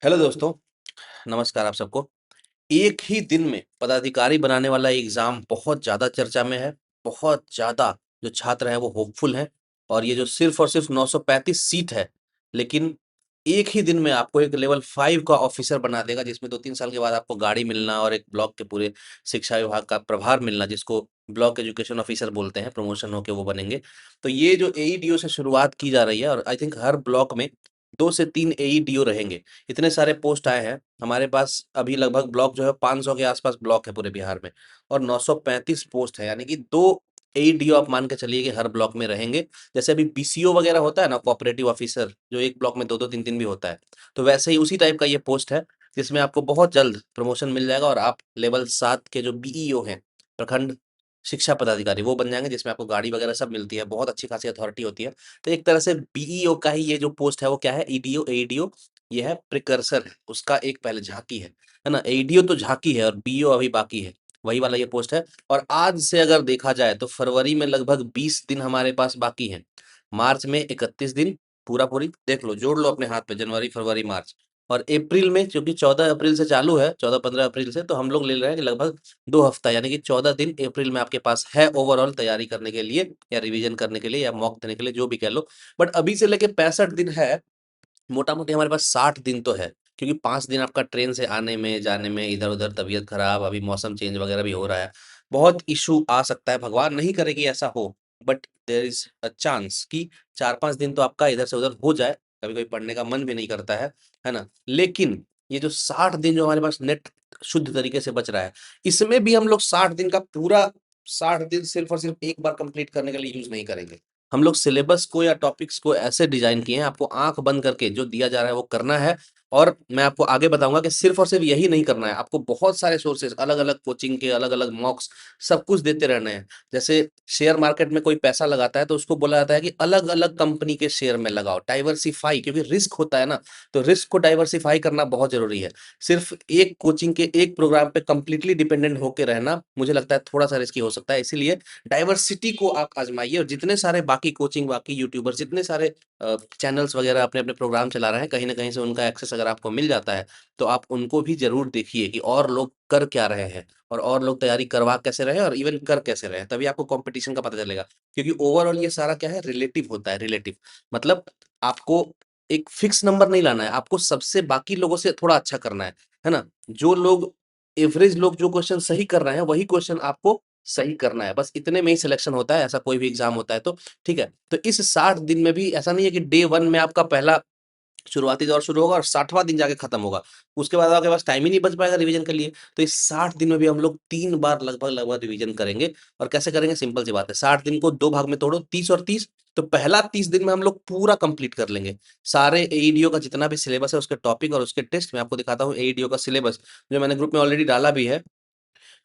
Hello दोस्तों, नमस्कार आप सबको। एक ही दिन में पदाधिकारी बनाने वाला एग्ज़ाम बहुत ज़्यादा चर्चा में है, बहुत ज़्यादा जो छात्र हैं वो होपफुल हैं और ये जो सिर्फ़ और सिर्फ़ 935 सीट है, लेकिन एक ही दिन में आपको एक लेवल 5 का ऑफ़िसर बना देगा जिसमें 2-3 साल के बाद आपको गाड़ी मिलना और एक ब्लॉक के पूरे शिक्षा विभाग का प्रभार मिलना जिसको ब्लॉक एजुकेशन ऑफ़िसर बोलते हैं, प्रमोशन होके वो बनेंगे। तो ये जो एईडीओ से शुरुआत की जा रही है और आई थिंक हर ब्लॉक में 2 से 3 एईडीओ रहेंगे। इतने सारे पोस्ट आए हैं, हमारे पास अभी लगभग ब्लॉक जो है 500 के आसपास ब्लॉक है पूरे बिहार में और 935 पोस्ट है, यानी कि 2 एईडीओ आप मान के चलिए कि हर ब्लॉक में रहेंगे। जैसे अभी बीसीओ वगैरह होता है ना, कोऑपरेटिव ऑफिसर, जो एक ब्लॉक में 2-2 3-3 भी होता है, तो वैसे ही उसी टाइप का ये पोस्ट है, जिसमें आपको बहुत जल्द प्रमोशन मिल जाएगा और आप लेवल 7 के जो बीईओ हैं, प्रखंड शिक्षा पदाधिकारी, वो बन जाएँगे, जिसमें आपको गाड़ी वगैरह सब मिलती है, बहुत अच्छी खासी अथॉरिटी होती है। तो एक तरह से बीईओ का ही ये जो पोस्ट है वो क्या है, ईडीओ, एईडीओ, ये है प्रिकर्सर है, उसका एक पहले झांकी है ना? एईडीओ तो झांकी है और बीईओ अभी बाकी है, वही वाला ये पोस्ट है। और आज से अगर देखा जाए तो फरवरी में लगभग 20 दिन हमारे पास बाकी हैं, मार्च में 31 दिन, पूरा-पूरी देख लो, जोड़ लो अपने हाथ पे, जनवरी, फरवरी, मार्च। और अप्रैल में, क्योंकि 14 अप्रैल से चालू है, 14-15 अप्रैल से, तो हम लोग ले रहे हैं कि लगभग 2 हफ्ता, यानी कि 14 दिन अप्रैल में आपके पास है ओवरऑल तैयारी करने के लिए या रिवीजन करने के लिए या मॉक देने के लिए, जो भी कह लो। बट अभी से लेके 65 दिन है, मोटा-मोटी हमारे पास 60 दिन तो है, क्योंकि 5 दिन आपका ट्रेन से आने में, जाने में, इधर-उधर तबीयत खराब, अभी मौसम चेंज वगैरह भी हो रहा है। बहुत इश्यू आ सकता है, भगवान नहीं करे कि ऐसा हो, but there is a chance कि 4-5 दिन तो आपका इधर से उधर हो जाए, कभी-कभी पढ़ने का मन भी नहीं करता है ना? लेकिन ये जो 60 दिन जो हमारे पास नेट शुद्ध तरीके से बच रहा है, इसमें भी हम लोग 60 दिन का पूरा 60 दिन सिर्फ़ और सिर्फ़ एक बार कंप्लीट करने के लिए यूज़ नहीं करेंगे। हम लोग सिलेबस को या टॉपिक्स को ऐसे डिज़ाइन किए हैं, आपको आँख बंद करके जो दिया जा रहा है वो करना है। और मैं आपको आगे बताऊँगा कि सिर्फ़ और सिर्फ़ यही नहीं करना है, आपको बहुत सारे सोर्सेज़, अलग-अलग कोचिंग के, अलग-अलग मॉक्स, सब कुछ देते रहने हैं। जैसे शेयर मार्केट में कोई पैसा लगाता है तो उसको बोला जाता है कि अलग-अलग कंपनी के शेयर में लगाओ, डाइवर्सिफ़ाई, क्योंकि रिस्क होता है ना, तो रिस्क को डाइवर्सिफ़ाई करना बहुत ज़रूरी है। सिर्फ़ एक कोचिंग के एक प्रोग्राम पे कंप्लीटली डिपेंडेंट होके रहना, मुझे लगता है थोड़ा-सा रिस्की हो सकता है, इसीलिए डाइवर्सिटी को आप आज़माइए और जितने सारे बाकी कोचिंग, बाकी यूट्यूबर्स, जितने सारे चैनल्स वगैरह अपने-अपने प्रोग्राम चला रहे हैं, कहीं न कहीं से उनका एक्सेस अगर आपको मिल जाता है, तो आप उनको भी ज़रूर देखिए कि और लोग कर क्या रहे हैं और लोग तैयारी करवा कैसे रहे हैं और इवन कर कैसे रहे हैं, तभी आपको कॉम्पिटिशन का पता चलेगा। क्योंकि ओवरऑल ये सारा क्या है, रिलेटिव होता है, रिलेटिव। मतलब आपको एक फिक्स नंबर नहीं लाना है, आपको सबसे बाकी लोगों से थोड़ा अच्छा करना है ना? जो लोग एवरेज लोग जो क्वेश्चन सही कर रहे हैं, वही क्वेश्चन आपको सही करना है, बस इतने में ही सिलेक्शन होता है, ऐसा कोई भी एग्ज़ाम होता है तो, ठीक है? तो इस 60 दिन में भी ऐसा नहीं है कि डे 1 में आपका पहला शुरुआती दौर शुरू होगा और 60वाँ दिन जाके खत्म होगा। उसके बाद आपके पास टाइम ही नहीं बच पाएगा रिवीजन के लिए। तो इस 60 दिन में भी हम लोग 3 बार लगभग-लगभग रिवीजन करेंगे और कैसे करेंगे, सिंपल सी बात है। 60 दिन को 2 भाग में तोड़ो, 30 और 30, तो पहला 30 दिन में हम लोग पूरा कंप्लीट कर लेंगे। सारे एईडीओ का जितना भी सिलेबस है, उसके टॉपिक और उसके टेस्ट मैं आपको दिखाता हूँ। एईडीओ का सिलेबस जो मैंने ग्रुप में ऑलरेडी डाला भी है।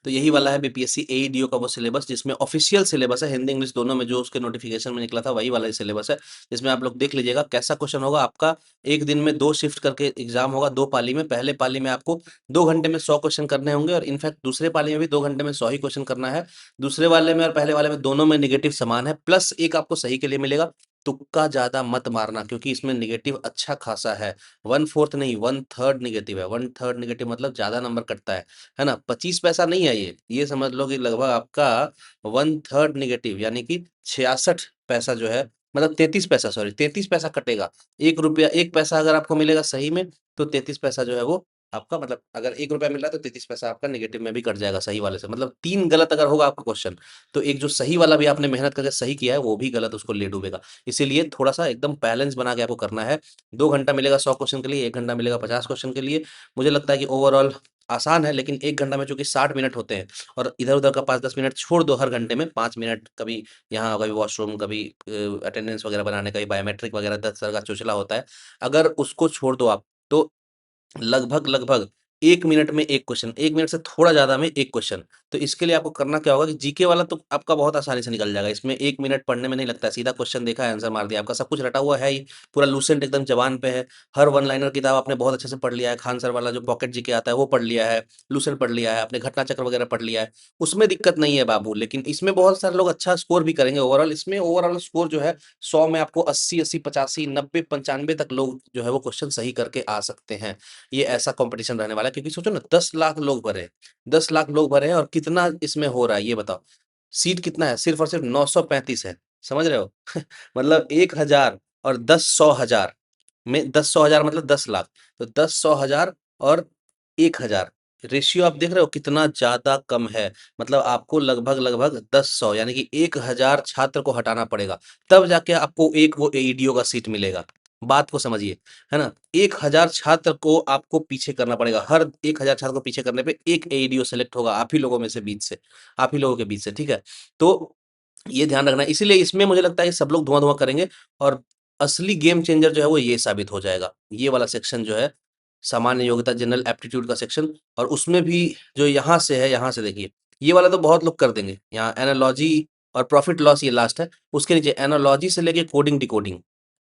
तो यही वाला है बीपीएससी एईडीओ का वो सिलेबस, जिसमें ऑफिशियल सिलेबस है, हिंदी इंग्लिश दोनों में, जो उसके नोटिफिकेशन में निकला था वही वाला ही सिलेबस है, जिसमें आप लोग देख लीजिएगा कैसा क्वेश्चन होगा आपका। एक दिन में 2 शिफ्ट करके एग्जाम होगा, 2 पाली में। पहले पाली में आपको 2 घंटे में 100 क्वेश्चन करने होंगे और इनफैक्ट दूसरे पाली में भी 2 घंटे में 100 ही क्वेश्चन करना है। दूसरे वाले में और पहले वाले में दोनों में नेगेटिव समान है, प्लस एक आपको सही के लिए मिलेगा। तुक्का ज़्यादा मत मारना, क्योंकि इसमें नेगेटिव अच्छा खासा है। 1/4 नहीं, 1/3 नेगेटिव है। 1/3 नेगेटिव मतलब ज़्यादा नंबर कटता है ना? 25 पैसा नहीं है ये समझ लो कि लगभग आपका 1/3 नेगेटिव, यानी कि 66 पैसा जो है, मतलब 33 पैसा, सॉरी 33 पैसा कटेगा। ₹1 1 पैसा अगर आपको मिलेगा सही में, तो 33 पैसा जो है वो आपका, मतलब अगर ₹1 मिल रहा है तो 33 पैसा आपका नेगेटिव में भी कट जाएगा सही वाले से। मतलब 3 गलत अगर होगा आपका क्वेश्चन, तो एक जो सही वाला भी आपने मेहनत करके सही किया है, वो भी गलत उसको ले डूबेगा। इसीलिए थोड़ा-सा एकदम बैलेंस बना के आपको करना है। 2 घंटा मिलेगा 100 क्वेश्चन के लिए, 1 घंटा मिलेगा 50 क्वेश्चन के लिए। मुझे लगता है कि ओवरऑल आसान है, लेकिन 1 घंटा में चूँकि 60 मिनट होते हैं और इधर-उधर का 5-10 मिनट छोड़ दो हर घंटे में, 5 मिनट कभी यहाँ, कभी वॉशरूम, कभी अटेंडेंस वगैरह बनाने, कभी बायोमेट्रिक वगैरह 10 तरह का चोचला होता है। अगर उसको छोड़ दो आप, तो लगभग-लगभग 1 मिनट में 1 क्वेश्चन, 1 मिनट से थोड़ा ज़्यादा में 1 क्वेश्चन। तो इसके लिए आपको करना क्या होगा कि जीके वाला तो आपका बहुत आसानी से निकल जाएगा। इसमें 1 मिनट पढ़ने में नहीं लगता है, सीधा क्वेश्चन देखा है, आंसर मार दिया। आपका सब कुछ रटा हुआ है ही, पूरा लूसेंट एकदम ज़बान पे है। हर वन लाइनर किताब आपने बहुत अच्छे से पढ़ लिया है। खान सर वाला जो पॉकेट जीके आता है वो पढ़ लिया है, लूसेंट पढ़ लिया है, आपने घटना चक्र वगैरह पढ़ लिया है। उसमें दिक्कत नहीं है बाबू, लेकिन इसमें बहुत सारे लोग अच्छा स्कोर भी करेंगे ओवरऑल। इसमें ओवरऑल स्कोर जो है 100 में आपको 80-80, 85, 90, 95 तक लोग जो है वो क्वेश्चन सही करके आ सकते हैं। ये ऐसा कंपटीशन रहने वाला है, क्योंकि सोचो ना 10 लाख लोग भरे हैं, 10 लाख लोग भरे हैं और कितना इसमें हो रहा है ये बताओ। सीट कितना है? सिर्फ और सिर्फ 935 है, समझ रहे हो? मतलब 1000 और 10 100,000 में 10 100,000 मतलब 10 लाख, तो 10 100,000 और 1000 रेशियो आप देख रहे हो कितना ज्यादा कम है। मतलब आपको लगभग लगभग 10 100 यानी कि 1000 छात्र को हटाना पड़ेगा, तब जाके आपको एक वो एईडीओ का सीट मिलेगा। बात को समझिए, है ना? 1000 छात्र को आपको पीछे करना पड़ेगा, हर 1000 छात्र को पीछे करने पे एक एईडीओ सेलेक्ट होगा आप ही लोगों में से, बीच से, आप ही लोगों के बीच से, ठीक है? तो ये ध्यान रखना है, इसीलिए इसमें मुझे लगता है कि सब लोग धुआं-धुआं करेंगे और असली गेम चेंजर जो है वो ये साबित हो जाएगा। ये वाला सेक्शन जो है, सामान्य योग्यता जनरल एप्टीट्यूड का सेक्शन, और उसमें भी जो यहाँ से है, यहाँ से देखिए, ये वाला तो बहुत लोग कर देंगे। यहाँ एनालॉजी और प्रॉफिट लॉस ये लास्ट है, उसके नीचे एनालॉजी से लेके कोडिंग डिकोडिंग,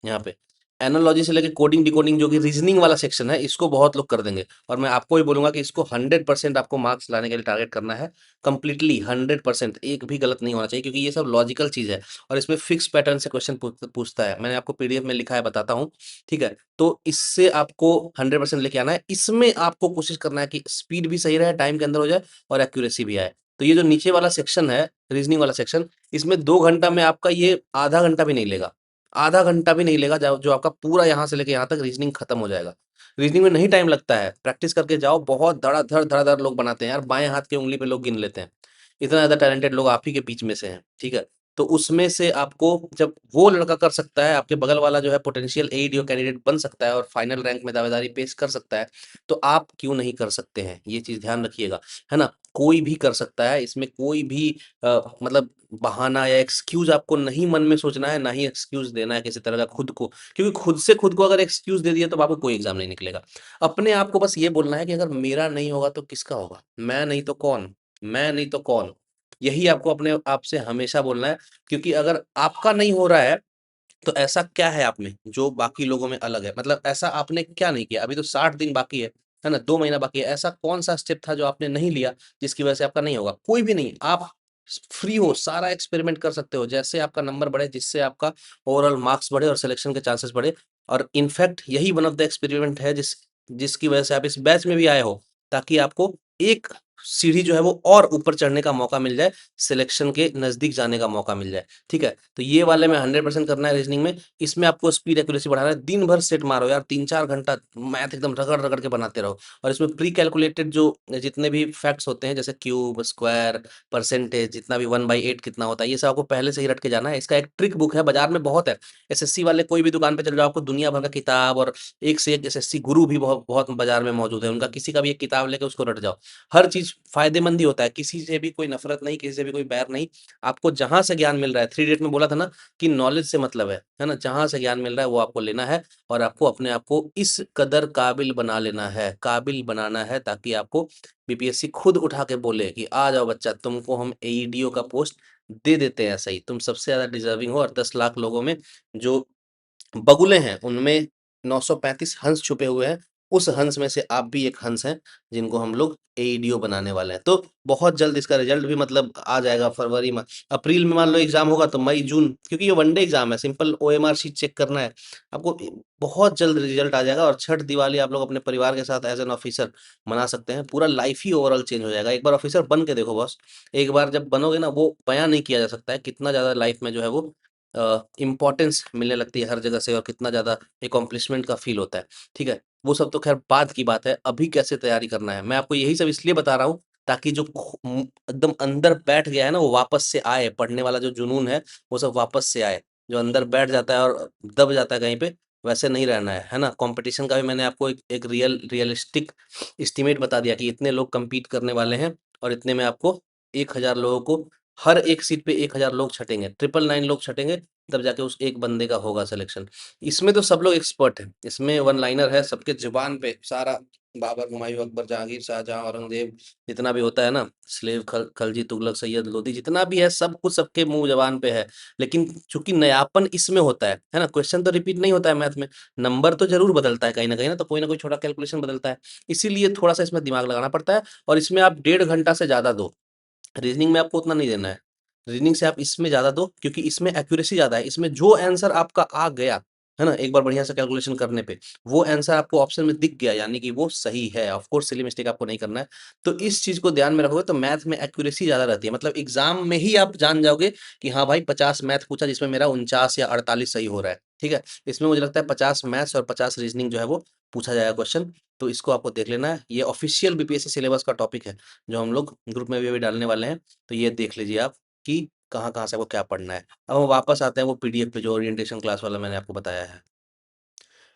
यहाँ पे एनालॉजी से लेके कोडिंग डिकोडिंग जो कि रीजनिंग वाला सेक्शन है, इसको बहुत लोग कर देंगे। और मैं आपको ही बोलूंगा कि इसको 100% आपको मार्क्स लाने के लिए टारगेट करना है, कंप्लीटली 100%, एक भी गलत नहीं होना चाहिए, क्योंकि ये सब लॉजिकल चीज है और इसमें फिक्स पैटर्न से क्वेश्चन पूछता है। मैंने आपको पीडीएफ में लिखा है, बताता हूँ, ठीक है? तो इससे आपको 100% लेके आना है। इसमें आपको कोशिश करना है कि स्पीड भी सही रहे, टाइम के अंदर हो जाए और एक्यूरेसी भी आए। तो ये जो नीचे वाला सेक्शन है, रीजनिंग वाला सेक्शन, इसमें 2 घंटा में आपका ये आधा घंटा भी नहीं लेगा, आधा घंटा भी नहीं लेगा, जो आपका पूरा यहाँ से लेके यहाँ तक रीजनिंग खत्म हो जाएगा। रीजनिंग में नहीं टाइम लगता है, प्रैक्टिस करके जाओ, बहुत धड़ाधड़ धड़ाधड़ लोग बनाते हैं यार, बाएं हाथ की उंगली पे लोग गिन लेते हैं। इतना ज़्यादा टैलेंटेड लोग आप ही के बीच में से हैं, ठीक है? तो उसमें से आपको, जब वो लड़का कर सकता है, आपके बगल वाला जो है पोटेंशियल एईडीओ कैंडिडेट बन सकता है और फाइनल रैंक में दावेदारी पेश कर सकता है, तो आप क्यों नहीं कर सकते हैं? ये चीज़ ध्यान रखिएगा, है ना? कोई भी कर सकता है, इसमें कोई भी मतलब बहाना या एक्सक्यूज़ आपको नहीं मन में सोचना है, ना ही एक्सक्यूज़ देना है किसी तरह का खुद को, क्योंकि खुद से खुद को अगर एक्सक्यूज़ दे दिया तो आपको कोई एग्ज़ाम नहीं निकलेगा। अपने आप को बस ये बोलना है कि अगर मेरा नहीं होगा तो किसका होगा? मैं नहीं तो कौन? मैं नहीं तो कौन? यही आपको अपने आप से हमेशा बोलना है, क्योंकि अगर आपका नहीं हो रहा है, तो ऐसा क्या है आप में जो बाकी लोगों में अलग है? मतलब ऐसा आपने क्या नहीं किया? अभी तो 60 दिन बाकी है ना? 2 महीना बाकी है। ऐसा कौन-सा स्टेप था जो आपने नहीं लिया, जिसकी वजह से आपका नहीं होगा? कोई भी नहीं। आप फ्री हो, सारा एक्सपेरिमेंट कर सकते हो, जैसे आपका नंबर बढ़े, जिससे आपका ओवरऑल मार्क्स बढ़े और सिलेक्शन के चांसेस बढ़े। और इनफैक्ट यही वन ऑफ द एक्सपेरिमेंट है जिसकी वजह से आप इस बैच में भी आए हो, ताकि आपको एक सीढ़ी जो है वो और ऊपर चढ़ने का मौका मिल जाए, सिलेक्शन के नज़दीक जाने का मौका मिल जाए, ठीक है? तो ये वाले में 100% करना है रीजनिंग में। इसमें आपको स्पीड एक्यूरेसी बढ़ाना है, दिन भर सेट मारो यार, 3-4 घंटा मैथ एकदम रगड़-रगड़ के बनाते रहो। और इसमें प्री कैलकुलेटेड जो जितने भी फैक्ट्स होते हैं, जैसे क्यूब, स्क्वायर, परसेंटेज, जितना भी 1/8 कितना होता है, ये सब आपको पहले से ही रट के जाना है। इसका एक ट्रिक बुक है, बाजार में बहुत है। एसएससी वाले कोई भी दुकान पे चले जाओ, आपको दुनिया भर का किताब और एक से एक एसएससी गुरु भी बहुत बहुत बाजार में मौजूद है। उनका किसी का भी एक किताब लेके उसको रट जाओ। हर चीज़ फ़ायदेमंद ही होता है, किसी से भी कोई नफ़रत नहीं, किसी से भी कोई बैर नहीं। आपको जहाँ से ज्ञान मिल रहा है, 3 इडियट में बोला था ना कि नॉलेज से मतलब है ना? जहाँ से ज्ञान मिल रहा है वो आपको लेना है और आपको अपने आप को इस कदर काबिल बना लेना है, काबिल बनाना है, ताकि आपको बीपीएससी खुद उठा के बोले कि आ जाओ बच्चा, तुमको हम एईडीओ का पोस्ट दे देते हैं सही। तुम सबसे ज़्यादा डिज़र्विंग हो और 10 लाख लोगों में जो बगुले हैं, उनमें 935 हंस छुपे हुए हैं। उस हंस में से आप भी एक हंस हैं, जिनको हम लोग एईडीओ बनाने वाले हैं। तो बहुत जल्द इसका रिजल्ट भी मतलब आ जाएगा, फरवरी में, अप्रैल में मान लो एग्ज़ाम होगा तो मई, जून, क्योंकि ये वन डे एग्ज़ाम है, सिंपल ओएमआर शीट चेक करना है। आपको बहुत जल्द रिजल्ट आ जाएगा और छठ दिवाली आप लोग अपने परिवार के साथ एज़ एन ऑफिसर मना सकते हैं। पूरा लाइफ ही ओवरऑल चेंज हो जाएगा। एक बार ऑफिसर बन के देखो बॉस, एक बार जब बनोगे ना, वो बयाँ नहीं किया जा सकता है, कितना ज़्यादा लाइफ में जो है वो इम्पोर्टेंस मिलने लगती है हर जगह से और कितना ज़्यादा अकॉम्प्लिशमेंट का फ़ील होता है, ठीक है? वो सब तो ख़ैर बाद की बात है, अभी कैसे तैयारी करना है, मैं आपको यही सब इसलिए बता रहा हूँ, ताकि जो एकदम अंदर बैठ गया है ना, वो वापस से आए, पढ़ने वाला जो जुनून है, वो सब वापस से आए। जो अंदर बैठ जाता है और दब जाता है कहीं पे, वैसे नहीं रहना है ना? कॉम्पिटिशन का भी मैंने आपको एक रियलिस्टिक एस्टीमेट बता दिया कि इतने लोग कम्पीट करने वाले हैं और इतने में आपको 1000 लोगों को, हर एक सीट पे 1000 लोग छँटेंगे, 999 लोग छँटेंगे, तब जाके उस एक बंदे का होगा सिलेक्शन। इसमें तो सब लोग एक्सपर्ट हैं, इसमें वन लाइनर है, सबके ज़ुबान पे सारा बाबर, हुमायूं, अकबर, जहांगीर, शाहजहां, औरंगजेब, जितना भी होता है ना, स्लेव, खलजी, तुगलक, सैयद, लोधी, जितना भी है सब कुछ सबके मुंह जबान पे है। लेकिन चूंकि नयापन इसमें होता है ना, क्वेश्चन तो रिपीट नहीं होता है मैथ में, नंबर तो जरूर बदलता है कहीं ना, तो कोई ना कोई छोटा कैलकुलेशन बदलता है, इसीलिए थोड़ा सा इसमें दिमाग लगाना पड़ता है। और इसमें आप 1.5 घंटा से ज्यादा दो, रीजनिंग में आपको उतना नहीं देना है, रीजनिंग से आप इसमें ज्यादा दो, क्योंकि इसमें एक्यूरेसी ज्यादा है, इसमें जो आंसर आपका आ गया है ना, एक बार बढ़िया से कैलकुलेशन करने पे वो आंसर आपको ऑप्शन में दिख गया, यानी कि वो सही है, ऑफ कोर्स सिली मिस्टेक आपको नहीं करना है। तो इस चीज को ध्यान में रखोगे तो मैथ में एक्यूरेसी ज्यादा रहती है, मतलब एग्जाम में ही आप जान जाओगे कि हाँ भाई 50 मैथ पूछा जिसमें मेरा 49 या 48 सही हो रहा है, ठीक है। इसमें मुझे लगता है 50 मैथ्स और 50 रीजनिंग जो है वो पूछा जाएगा क्वेश्चन। तो इसको आपको देख लेना है, ये ऑफिशियल बीपीएससी सिलेबस का टॉपिक है जो हम लोग ग्रुप में भी अभी डालने वाले हैं। तो ये देख लीजिए आप कि कहाँ-कहाँ से आपको क्या पढ़ना है। अब हम वापस आते हैं वो पीडीएफ पे जो ओरिएंटेशन क्लास वाला मैंने आपको बताया है।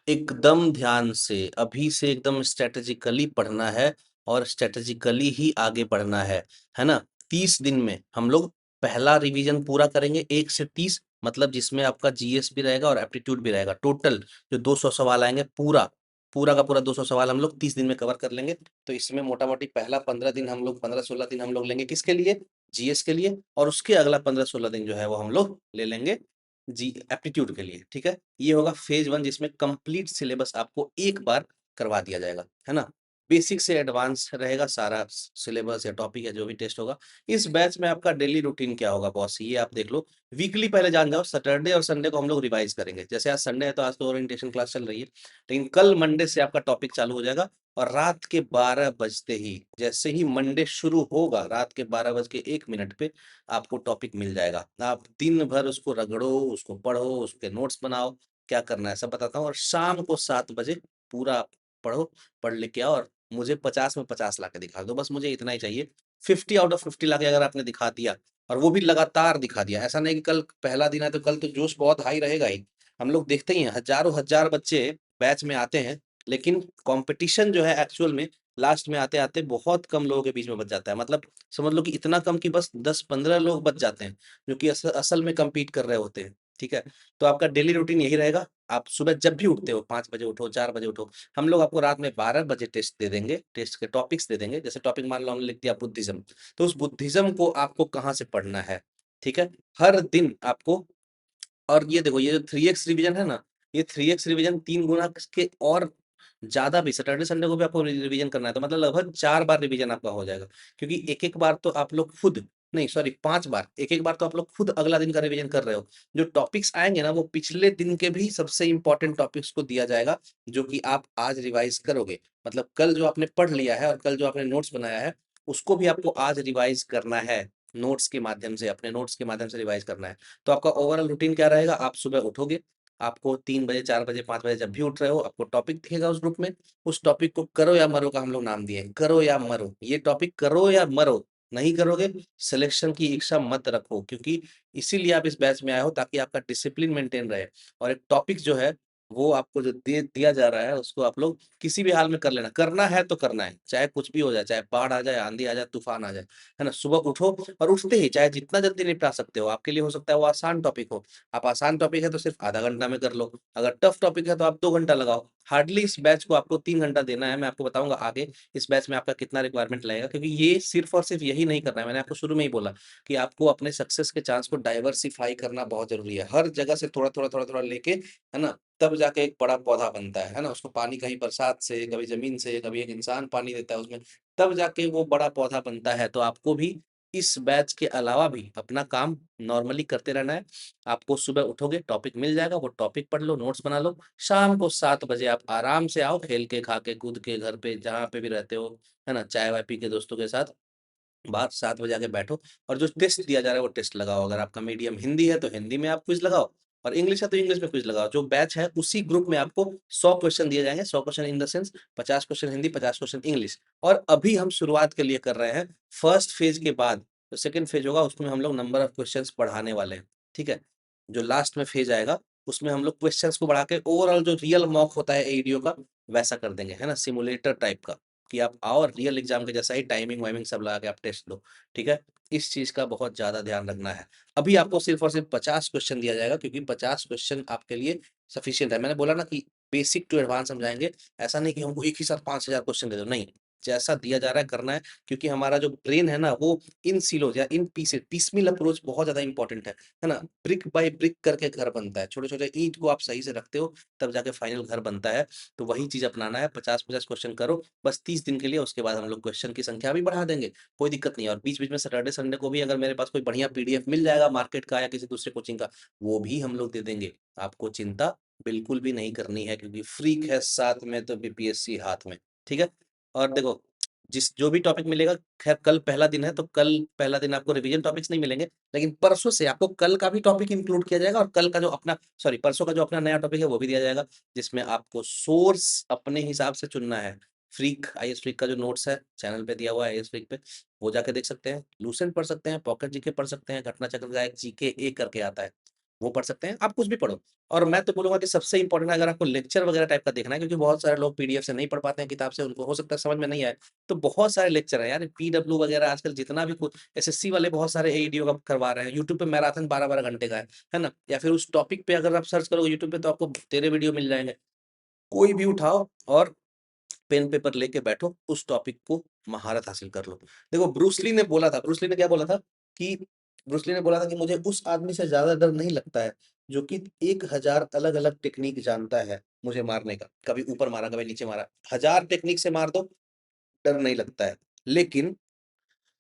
एकदम ध्यान से, अभी से एकदम स्ट्रैटेजिकली पढ़ना है और स्ट्रैटेजिकली ही आगे बढ़ना है ना? 30 दिन में हम लोग पहला रिवीजन पूरा करेंगे 1 से 30, मतलब जिसमें आपका जीएस भी रहेगा और एप्टीट्यूड भी रहेगा। टोटल जो 200 सवाल आएँगे पूरा का पूरा 200 सवाल हम लोग 30 दिन में कवर कर लेंगे। तो इसमें मोटा-मोटी पहला 15 दिन हम लोग 15-16 दिन हम लोग लेंगे किसके लिए? जीएस के लिए, और उसके अगला 15-16 दिन जो है वो हम लोग ले लेंगे जी एप्टीट्यूड के लिए, ठीक है? ये होगा फेज 1 जिसमें कंप्लीट सिलेबस आपको एक बार करवा दिया जाएगा, है ना? बेसिक से एडवांस रहेगा सारा सिलेबस या टॉपिक या जो भी टेस्ट होगा। इस बैच में आपका डेली रूटीन क्या होगा बॉस, ये आप देख लो। वीकली पहले जान जाओ, सैटरडे और संडे को हम लोग रिवाइज करेंगे। जैसे आज संडे है तो आज तो ओरिएंटेशन क्लास चल रही है, लेकिन कल मंडे से आपका टॉपिक चालू हो जाएगा, और रात के 12 बजते ही, जैसे ही मंडे शुरू होगा, रात के 12 बज के 1 मिनट पे आपको टॉपिक मिल जाएगा। आप दिन भर उसको रगड़ो, उसको पढ़ो, उसके नोट्स बनाओ, क्या करना है सब बताता हूँ, और शाम को 7 बजे पूरा पढ़ो, पढ़ लिख के आओ और मुझे 50 में 50 लाके दिखा दो, बस मुझे इतना ही चाहिए। 50 आउट ऑफ 50 लाके अगर आपने दिखा दिया, और वो भी लगातार दिखा दिया, ऐसा नहीं कि कल पहला दिन है तो कल तो जोश बहुत हाई रहेगा ही। हम लोग देखते ही हैं हज़ारों हजार बच्चे बैच में आते हैं, लेकिन कॉम्पिटिशन जो है एक्चुअल में लास्ट में आते-आते बहुत कम लोगों के बीच में बच जाता है। मतलब समझ लो कि इतना कम कि बस 10-15 लोग बच जाते हैं, जो कि असल में कम्पीट कर रहे होते हैं, ठीक है? तो आपका डेली रूटीन यही रहेगा, आप सुबह जब भी उठते हो 5 बजे उठो, 4 बजे उठो, हम लोग आपको रात में 12 बजे टेस्ट दे देंगे, टेस्ट के टॉपिक्स दे देंगे। जैसे टॉपिक मान लो हमने लिख दिया बुद्धिज़्म, तो उस बुद्धिज़्म को आपको कहाँ से पढ़ना है, ठीक है? हर दिन आपको, और ये देखो ये जो 3x रिवीजन है ना, ये 3x रिवीजन 3 गुना के और ज़्यादा भी सैटरडे संडे को भी आपको रिवीजन करना है, तो मतलब लगभग 4 बार रिवीजन आपका हो जाएगा। क्योंकि एक-एक बार तो आप लोग खुद, नहीं सॉरी 5 बार, एक-एक बार तो आप लोग खुद अगला दिन का रिवीजन कर रहे हो। जो टॉपिक्स आएँगे ना वो पिछले दिन के भी सबसे इम्पोर्टेंट टॉपिक्स को दिया जाएगा, जो कि आप आज रिवाइज़ करोगे। मतलब कल जो आपने पढ़ लिया है और कल जो आपने नोट्स बनाया है, उसको भी आपको आज रिवाइज़ करना है। नोट्स के माध्यम से, अपने नोट्स के माध्यम से रिवाइज़ करना है। तो आपका ओवरऑल रूटीन क्या रहेगा? आप सुबह उठोगे, आपको 3 बजे, 4 बजे, 5 बजे जब भी उठ रहे हो, आपको टॉपिक दिखेगा उस ग्रुप में, उस टॉपिक को करो या मरो का हम लोग नाम दिए हैं, करो या मरो। ये टॉपिक करो या मरो, नहीं करोगे सिलेक्शन की इच्छा मत रखो, क्योंकि इसीलिए आप इस बैच में आए हो ताकि आपका डिसिप्लिन मेंटेन रहे, और एक टॉपिक जो है वो आपको जो दे दिया जा रहा है उसको आप लोग किसी भी हाल में कर लेना। करना है तो करना है, चाहे कुछ भी हो जाए, चाहे बाढ़ आ जाए, आंधी आ जाए, तूफान आ जाए, है ना? सुबह उठो और उठते ही चाहे जितना जल्दी निपटा सकते हो, आपके लिए हो सकता है वो आसान टॉपिक हो। आप आसान टॉपिक है तो सिर्फ आधा घंटा में कर लो, अगर टफ टॉपिक है तो आप 2 घंटा लगाओ। हार्डली इस बैच को आपको 3 घंटा देना है, मैं आपको बताऊँगा आगे इस बैच में आपका कितना रिक्वायरमेंट लगेगा, क्योंकि ये सिर्फ़ और सिर्फ यही नहीं करना है। मैंने आपको शुरू में ही बोला कि आपको अपने सक्सेस के चांस को डाइवर्सिफ़ाई करना बहुत ज़रूरी है। हर जगह से थोड़ा-थोड़ा, थोड़ा-थोड़ा लेके, है ना? तब जाके एक बड़ा पौधा बनता है ना? उसको पानी कहीं बरसात से, कभी ज़मीन से, कभी एक इंसान पानी देता है उसमें, तब जाके वो बड़ा पौधा बनता है। तो आपको भी इस बैच के अलावा भी अपना काम नॉर्मली करते रहना है। आपको सुबह उठोगे, टॉपिक मिल जाएगा, वो टॉपिक पढ़ लो, नोट्स बना लो। शाम को 7 बजे आप आराम से आओ, खेल के, खा के, कूद के, घर पे जहाँ पे भी रहते हो, है ना? चाय-वाय पी के दोस्तों के साथ बाहर 7 बजे आके बैठो, और जो टेस्ट दिया जा रहा है वो टेस्ट लगाओ। अगर आपका मीडियम हिंदी है तो हिंदी में आप क्विज़ लगाओ, और इंग्लिश है तो इंग्लिश में क्विज़ लगाओ। जो बैच है उसी ग्रुप में आपको 100 क्वेश्चन दिए जाएँगे, 100 question in the sense 50 question Hindi, 50 question English. और अभी हम शुरुआत के लिए कर रहे हैं, फर्स्ट फेज़ के बाद जो सेकंड फेज़ होगा उसमें हम लोग नंबर ऑफ क्वेश्चन्स बढ़ाने वाले हैं, ठीक है? जो लास्ट में फेज़ आएगा उसमें हम लोग क्वेश्चन्स को बढ़ा के ओवरऑल जो रियल मॉक होता है एईडीओ का वैसा कर देंगे, है ना? सिमुलेटर टाइप का। कि आप आओ और रियल एग्ज़ाम के जैसा ही टाइमिंग-वाइमिंग सब लगा के आप टेस्ट दो, ठीक है? इस चीज़ का बहुत ज़्यादा ध्यान रखना है। अभी आपको सिर्फ़ और सिर्फ़ 50 क्वेश्चन दिया जाएगा, क्योंकि 50 क्वेश्चन आपके लिए सफिशिएंट है। मैंने बोला ना कि बेसिक टू एडवांस समझाएंगे। ऐसा नहीं कि हमको एक ही साथ 5,000 क्वेश्चन दे दो, नहीं, जैसा दिया जा रहा है करना है, क्योंकि हमारा जो ब्रेन है ना वो इन सिलोज या इन पीसेस, पीसमील अप्रोच बहुत ज्यादा इंपॉर्टेंट है ना। ब्रिक बाय ब्रिक करके घर बनता है, छोटे छोटे ईंट को आप सही से रखते हो तब जाके फाइनल घर बनता है। तो वही चीज अपनाना है, 50-50 क्वेश्चन करो बस 30 दिन के लिए, उसके बाद हम लोग क्वेश्चन की संख्या भी बढ़ा देंगे, कोई दिक्कत नहीं है। और बीच बीच में सैटरडे संडे को भी अगर मेरे पास कोई बढ़िया पीडीएफ मिल जाएगा मार्केट का या किसी दूसरे कोचिंग का, वो भी हम लोग दे देंगे। आपको चिंता बिल्कुल भी नहीं करनी है, क्योंकि फ्रीक है साथ में तो बीपीएससी हाथ में, ठीक है। और देखो, जिस जो भी टॉपिक मिलेगा, खैर कल पहला दिन है तो कल पहला दिन आपको रिवीजन टॉपिक्स नहीं मिलेंगे, लेकिन परसों से आपको कल का भी टॉपिक इंक्लूड किया जाएगा, और कल का जो अपना सॉरी परसों का जो अपना नया टॉपिक है वो भी दिया जाएगा, जिसमें आपको सोर्स अपने हिसाब से चुनना है। फ्रीक आईएएस फ्रीक का जो नोट्स है चैनल पे दिया हुआ है आईएएस फ्रीक पे, वो जाके देख सकते हैं, लूसेंट पढ़ सकते हैं, पॉकेट जीके पढ़ सकते हैं, घटना चक्र का एक जीके ए करके आता है वो पढ़ सकते हैं, आप कुछ भी पढ़ो। और मैं तो बोलूंगा कि सबसे इंपॉर्टेंट अगर आपको लेक्चर वगैरह टाइप का देखना है, क्योंकि बहुत सारे लोग पीडीएफ से नहीं पढ़ पाते हैं, किताब से उनको हो सकता है समझ में नहीं आए, तो बहुत सारे लेक्चर है यार, पीडब्ल्यू वगैरह आजकल जितना भी कुछ एसएससी वाले बहुत सारे एईडीओ का करवा रहे हैं, यूट्यूब पे मैराथन 12-12 घंटे का है ना, या फिर उस टॉपिक पे अगर आप सर्च करोगे यूट्यूब पे तो आपको तेरे वीडियो मिल जाएंगे, कोई भी उठाओ और पेन पेपर लेके बैठो, उस टॉपिक को महारत हासिल कर लो। देखो ब्रूसली ने बोला था, ब्रूसली ने क्या बोला था कि ब्रूसली ने बोला था कि मुझे उस आदमी से ज्यादा डर नहीं लगता है जो कि 1,000 अलग अलग टेक्निक जानता है मुझे मारने का, कभी ऊपर मारा कभी नीचे मारा, 1,000 टेक्निक से मार दो, डर नहीं लगता है। लेकिन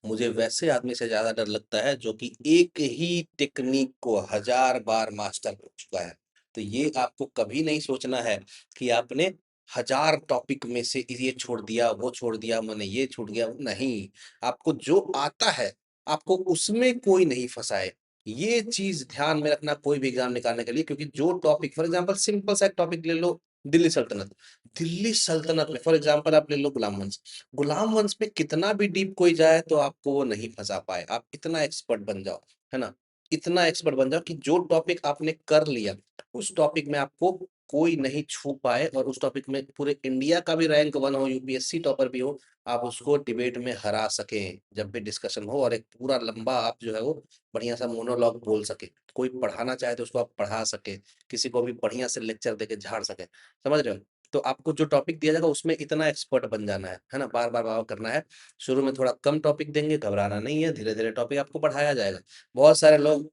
मुझे वैसे आदमी से ज्यादा डर लगता है जो कि एक ही टेक्निक को 1,000 बार मास्टर कर चुका है। तो ये आपको कभी नहीं सोचना है कि आपने 1,000 टॉपिक में से ये छोड़ दिया वो छोड़ दिया, मैंने ये छूट गया, नहीं, आपको जो आता है आपको उसमें कोई नहीं फंसाए, ये चीज ध्यान में रखना कोई भी एग्जाम निकालने के लिए। क्योंकि जो टॉपिक, फॉर एग्जांपल सिंपल सा टॉपिक ले लो, दिल्ली सल्तनत, दिल्ली सल्तनत में फॉर एग्जांपल आप ले लो गुलाम वंश, गुलाम वंश में कितना भी डीप कोई जाए तो आपको वो नहीं फंसा पाए, आप इतना एक्सपर्ट बन जाओ, है ना, इतना एक्सपर्ट बन जाओ कि जो टॉपिक आपने कर लिया उस टॉपिक में आपको कोई नहीं छू पाए, और उस टॉपिक में पूरे इंडिया का भी रैंक 1 हो, यूपीएससी टॉपर भी हो, आप उसको डिबेट में हरा सके जब भी डिस्कशन हो, और एक पूरा लंबा आप जो है वो बढ़िया सा मोनोलॉग बोल सके, कोई पढ़ाना चाहे तो उसको आप पढ़ा सके, किसी को भी बढ़िया से लेक्चर देके झाड़ सके, समझ रहे हो। तो आपको जो टॉपिक दिया जाएगा उसमें इतना एक्सपर्ट बन जाना है ना, बार बार बार करना है। शुरू में थोड़ा कम टॉपिक देंगे, घबराना नहीं है, धीरे धीरे टॉपिक आपको बढ़ाया जाएगा। बहुत सारे लोग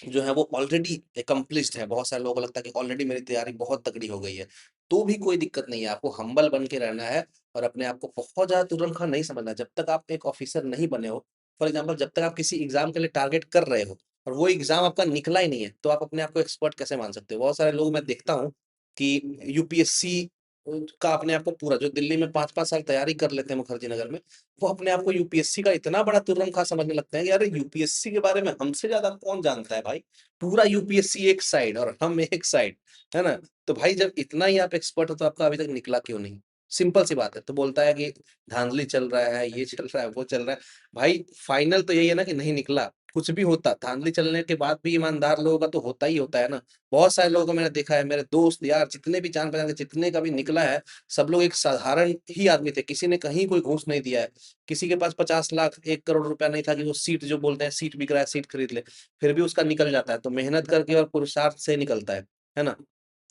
जो है वो ऑलरेडी एकम्प्लिश्ड है, बहुत सारे लोगों को लगता है कि ऑलरेडी मेरी तैयारी बहुत तगड़ी हो गई है, तो भी कोई दिक्कत नहीं है, आपको हम्बल बन के रहना है, और अपने आप को बहुत ज्यादा तुरंत खा नहीं समझना। जब तक आप एक ऑफिसर नहीं बने हो, फॉर एग्जाम्पल जब तक आप किसी एग्जाम के लिए टारगेट कर रहे हो और वो एग्जाम आपका निकला ही नहीं है, तो आप अपने आप को एक्सपर्ट कैसे मान सकते हो। बहुत सारे लोग मैं देखता हूँ कि यूपीएससी का अपने आप को पूरा, जो दिल्ली में 5-5 साल तैयारी कर लेते हैं मुखर्जी नगर में, वो अपने आप को यूपीएससी का इतना बड़ा तुरंखा समझने लगते हैं कि यार यूपीएससी के बारे में हमसे ज्यादा कौन जानता है भाई, पूरा यूपीएससी एक साइड और हम एक साइड, है ना। तो भाई जब इतना ही आप एक्सपर्ट हो तो आपका अभी तक निकला क्यों नहीं, सिंपल सी बात है। तो बोलता है कि धांधली चल रहा है, ये चल रहा है, वो चल रहा है, भाई फाइनल तो यही है ना कि नहीं निकला। कुछ भी होता, धांधली चलने के बाद भी ईमानदार लोगों का तो होता ही होता है ना। बहुत सारे लोगों को मैंने देखा है, मेरे दोस्त यार जितने भी जान पहचान के जितने का भी निकला है, सब लोग एक साधारण ही आदमी थे, किसी ने कहीं कोई घूस नहीं दिया है, किसी के पास 50 लाख 1 करोड़ रुपया नहीं था कि वो सीट, जो बोलते हैं सीट बिक रहा है सीट खरीद ले, फिर भी उसका निकल जाता है। तो मेहनत करके और पुरुषार्थ से निकलता है ना।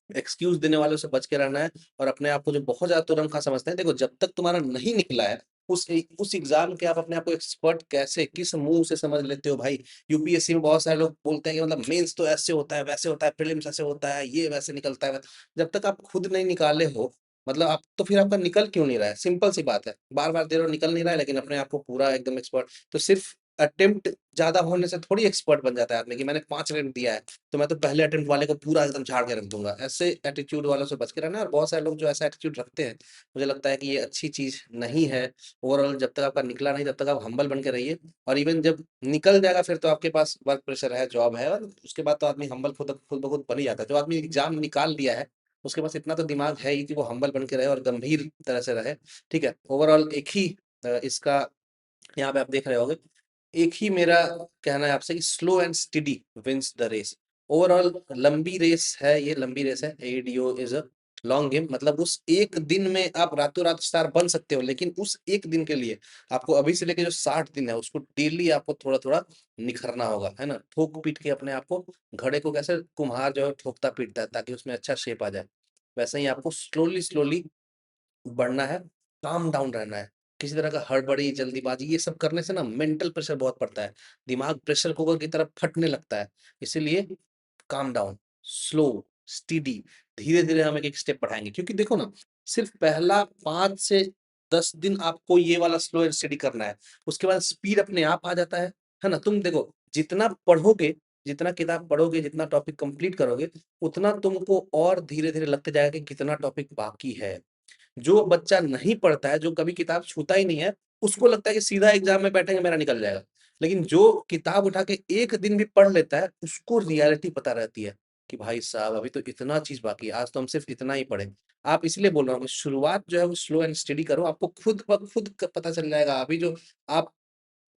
एक्सक्यूज देने वालों से बच के रहना है, और अपने आप को जो बहुत ज्यादा तुरंत खा समझते हैं, देखो जब तक तुम्हारा नहीं निकला है उस एग्जाम के आप अपने आप को एक्सपर्ट कैसे किस मुंह से समझ लेते हो भाई। यूपीएससी में बहुत सारे लोग बोलते हैं कि मतलब मेंस तो ऐसे होता है वैसे होता है, प्रीलिम्स ऐसे होता है, ये वैसे निकलता है, जब तक आप खुद नहीं निकाले हो, मतलब आप तो फिर आपका निकल क्यों नहीं रहा है, सिंपल सी बात है, बार बार दे रहे हो निकल नहीं रहा है, लेकिन अपने आप को पूरा एकदम एक्सपर्ट। तो सिर्फ अटेम्प्ट ज्यादा होने से थोड़ी एक्सपर्ट बन जाता है आदमी, कि मैंने 5 अटेम्प्ट दिया है तो मैं तो पहले अटेम्प्ट वाले को पूरा एकदम झाड़ के रख दूंगा, ऐसे एटीट्यूड वालों से बच के रहना है। और बहुत सारे लोग जो ऐसा एटीट्यूड रखते हैं, मुझे लगता है कि ये अच्छी चीज नहीं है। ओवरऑल जब तक आपका निकला नहीं तब तक आप हम्बल बन के रहिए, और इवन जब निकल जाएगा फिर तो आपके पास वर्क प्रेशर है, जॉब है, और उसके बाद तो आदमी हम्बल खुद खुद ब खुद बन ही जाता है। जो आदमी एग्जाम निकाल लिया है उसके पास इतना तो दिमाग है ही कि वो हम्बल बन के रहे और गंभीर तरह से रहे, ठीक है। ओवरऑल एक ही इसका यहाँ पे आप देख रहे होगे, एक ही मेरा कहना है आपसे कि slow and steady wins the race. Overall लंबी रेस है, ये लंबी रेस है, ADO is a long game. मतलब उस एक दिन में आप रातों रात स्टार बन सकते हो, लेकिन उस एक दिन के लिए आपको अभी से लेके जो 60 दिन है उसको डेली आपको थोड़ा थोड़ा निखरना होगा, है ना। ठोक पीट के अपने आप को, घड़े को कैसे कुम्हार जो है ठोकता पीटता है ताकि उसमें अच्छा शेप आ जाए, वैसे ही आपको स्लोली बढ़ना है, काम डाउन रहना है। किसी तरह का हड़बड़ी, जल्दीबाजी ये सब करने से ना मेंटल प्रेशर बहुत पड़ता है। दिमाग प्रेशर कुकर की तरह फटने लगता है। इसीलिए काम डाउन, स्लो, स्टेडी, धीरे-धीरे हम एक-एक स्टेप बढ़ाएँगे क्योंकि देखो ना, सिर्फ पहला 5 से 10 दिन आपको ये वाला स्लो एंड स्टेडी करना है। उसके बाद स्पीड अपने आप आ जाता है ना? तुम देखो जितना पढ़ोगे, जितना किताब पढ़ोगे, जितना टॉपिक कंप्लीट करोगे, उतना तुमको और धीरे-धीरे लगते जाएगा कि कितना टॉपिक बाकी है। जो बच्चा नहीं पढ़ता है, जो कभी किताब छूता ही नहीं है, उसको लगता है कि सीधा एग्ज़ाम में बैठेंगे मेरा निकल जाएगा। लेकिन जो किताब उठा के 1 दिन भी पढ़ लेता है, उसको रियलिटी पता रहती है कि भाई साहब अभी तो इतना चीज़ बाकी है, आज तो हम सिर्फ़ इतना ही पढ़े। आप इसलिए बोल रहा हूँ कि शुरुआत जो है वो स्लो एंड स्टेडी करो, आपको खुद ब खुद क पता चल जाएगा। अभी जो आप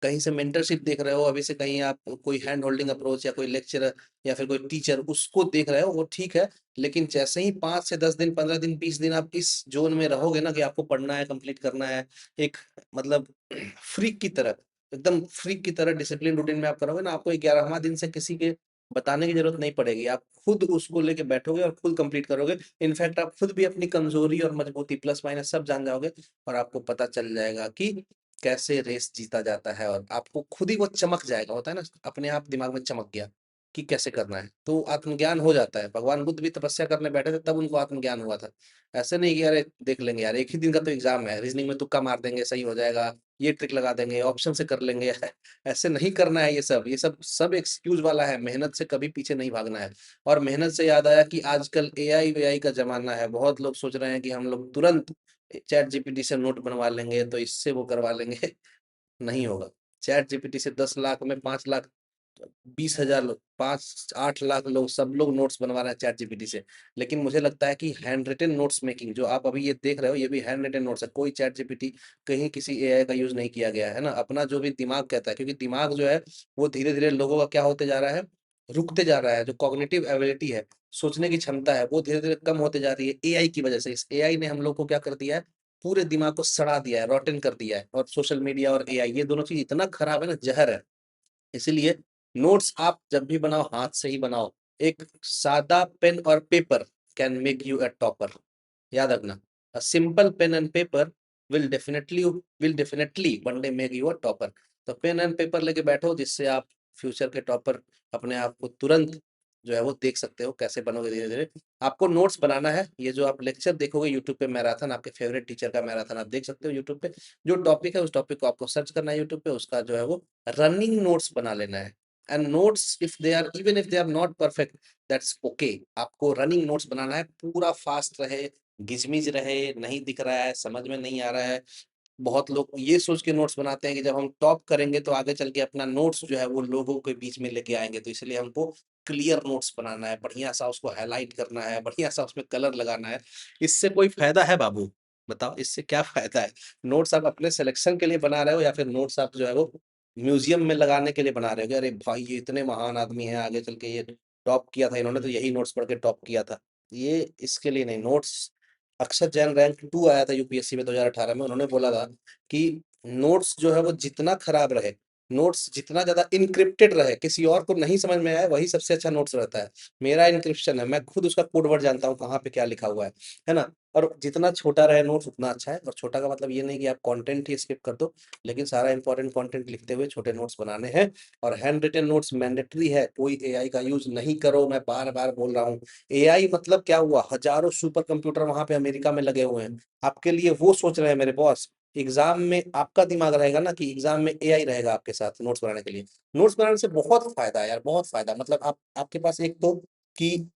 कहीं से मेंटरशिप देख रहे हो, अभी से कहीं आप कोई हैंड होल्डिंग अप्रोच या कोई लेक्चरर या फिर कोई टीचर उसको देख रहे हो, वो ठीक है। लेकिन जैसे ही 5 से 10 दिन, 15 दिन, 20 दिन आप इस ज़ोन में रहोगे ना कि आपको पढ़ना है, कंप्लीट करना है, एक मतलब फ्रीक की तरह, एकदम फ्रीक की तरह डिसिप्लिन रूटीन में आप करोगे ना, आपको 11वाँ दिन से किसी के बताने की ज़रूरत नहीं पड़ेगी। आप खुद उसको लेके बैठोगे और खुद कंप्लीट करोगे। इनफैक्ट आप खुद भी अपनी कमज़ोरी और मजबूती, प्लस माइनस सब जान जाओगे और आपको पता चल जाएगा कि कैसे रेस जीता जाता है और आपको खुद ही वो चमक जाएगा, होता है ना, अपने आप दिमाग में चमक गया कि कैसे करना है, तो आत्मज्ञान हो जाता है। भगवान बुद्ध भी तपस्या करने बैठे थे तब उनको आत्मज्ञान हुआ था। ऐसे नहीं कि अरे देख लेंगे यार, एक ही दिन का तो एग्ज़ाम है, रीज़निंग में तुक्का मार देंगे सही हो जाएगा, ये ट्रिक लगा देंगे, ऑप्शन से कर लेंगे। ऐसे नहीं करना है ये सब एक्सक्यूज़ वाला है, मेहनत से कभी पीछे नहीं भागना है। और मेहनत से याद आया कि आजकल एआई-वेआई का ज़माना है, बहुत लोग सोच रहे हैं कि हम लोग तुरंत चैट जीपीटी से नोट बनवा लेंगे, तो इससे वो करवा लेंगे। नहीं होगा। चैट जीपीटी से 10 लाख में 5 लाख 20,000 लोग, 5-8 लाख लोग, सब लोग नोट्स बनवा रहे हैं चैट जीपीटी से। लेकिन मुझे लगता है कि हैंड रिटन नोट्स मेकिंग जो आप अभी ये देख रहे हो, ये भी हैंड रिटन नोट्स है। कोई चैट जीपीटी, कहीं किसी एआई का यूज़ नहीं किया गया है ना? अपना जो भी दिमाग कहता है, क्योंकि दिमाग जो है, वो धीरे-धीरे लोगों का क्या होते जा रहा है, रुकते जा रहा है। जो कॉग्निटिव एबिलिटी है, सोचने की क्षमता है, वो धीरे-धीरे कम होते जा रही है एआई की वजह से। इस एआई ने हम लोग को क्या कर दिया है, पूरे दिमाग को सड़ा दिया है, रॉटन कर दिया है। और सोशल मीडिया और एआई ये दोनों चीज़ इतना खराब है ना, ज़हर है। इसीलिए नोट्स आप जब भी बनाओ, हाथ से ही बनाओ। एक सादा पेन और paper can make you a topper. याद रखना, a simple pen and paper will definitely one day make you a topper. तो पेन एंड पेपर लेके बैठो, जिससे आप फ्यूचर के टॉपर अपने आप को तुरंत जो है वो देख सकते हो कैसे बनोगे धीरे-धीरे। आपको नोट्स बनाना है, ये जो आप लेक्चर देखोगे यूट्यूब पे, मैराथन, आपके फेवरेट टीचर का मैराथन आप देख सकते हो यूट्यूब पे। जो टॉपिक है, उस टॉपिक को आपको सर्च करना है यूट्यूब पे, उसका जो है वो रनिंग नोट्स बना लेना है। And notes if they are, even if they are not perfect, that's okay. आपको रनिंग नोट्स बनाना है, पूरा फास्ट रहे, घिच-मिच रहे, नहीं दिख रहा है, समझ में नहीं आ रहा है। बहुत लोग ये सोच के नोट्स बनाते हैं कि जब हम टॉप करेंगे तो आगे चल के अपना नोट्स जो है वो लोगों के बीच में लेके आएँगे, तो इसलिए हमको क्लियर नोट्स बनाना है, बढ़िया-सा उसको हाइलाइट करना है, बढ़िया-सा उसमें कलर लगाना है। इससे कोई फ़ायदा है बाबू? बताओ, इससे क्या फ़ायदा है? नोट्स आप अपने सिलेक्शन के लिए बना रहे हो या फिर नोट्स आप जो है वो म्यूज़ियम में लगाने के लिए बना रहे हो कि अरे भाई ये इतने महान आदमी हैं, आगे चल के ये टॉप किया था इन्होंने, तो यही नोट्स पढ़ के टॉप किया था। ये इसके लिए नहीं, नोट्स अक्षर जैन रैंक 2 आया था यूपीएससी में 2018 में, उन्होंने बोला था कि नोट्स जो है वो जितना खराब रहे, नोट्स जितना ज़्यादा एन्क्रिप्टेड रहे, किसी और को नहीं समझ में आए, वही सबसे अच्छा नोट्स रहता है। मेरा एन्क्रिप्शन है, मैं खुद उसका कोड वर्ड जानता हूँ, कहाँ पे क्या लिखा हुआ है ना? और जितना छोटा रहे नोट्स उतना अच्छा है। और छोटा का मतलब ये नहीं कि आप कंटेंट ही स्किप कर दो, लेकिन सारा इंपॉर्टेंट कंटेंट लिखते हुए छोटे नोट्स बनाने हैं। और हैंड रिटन नोट्स मैंडेटरी है, कोई एआई का यूज़ नहीं करो, मैं बार-बार बोल रहा हूँ। एआई मतलब क्या हुआ? हज़ारों सुपर कंप्यूटर वहाँ पे अमेरिका में लगे हुए हैं। आपके लिए वो सोच रहे हैं मेरे बॉस। एग्ज़ाम में आपका दिमाग रहेगा ना, कि एग्ज़ाम में एआई रहेगा आपके साथ नोट्स बनाने के लिए। नोट्स बनाने से बहुत फ़ायदा है यार, बहुत फ़ायदा। मतलब आप आपके पास एक तो कि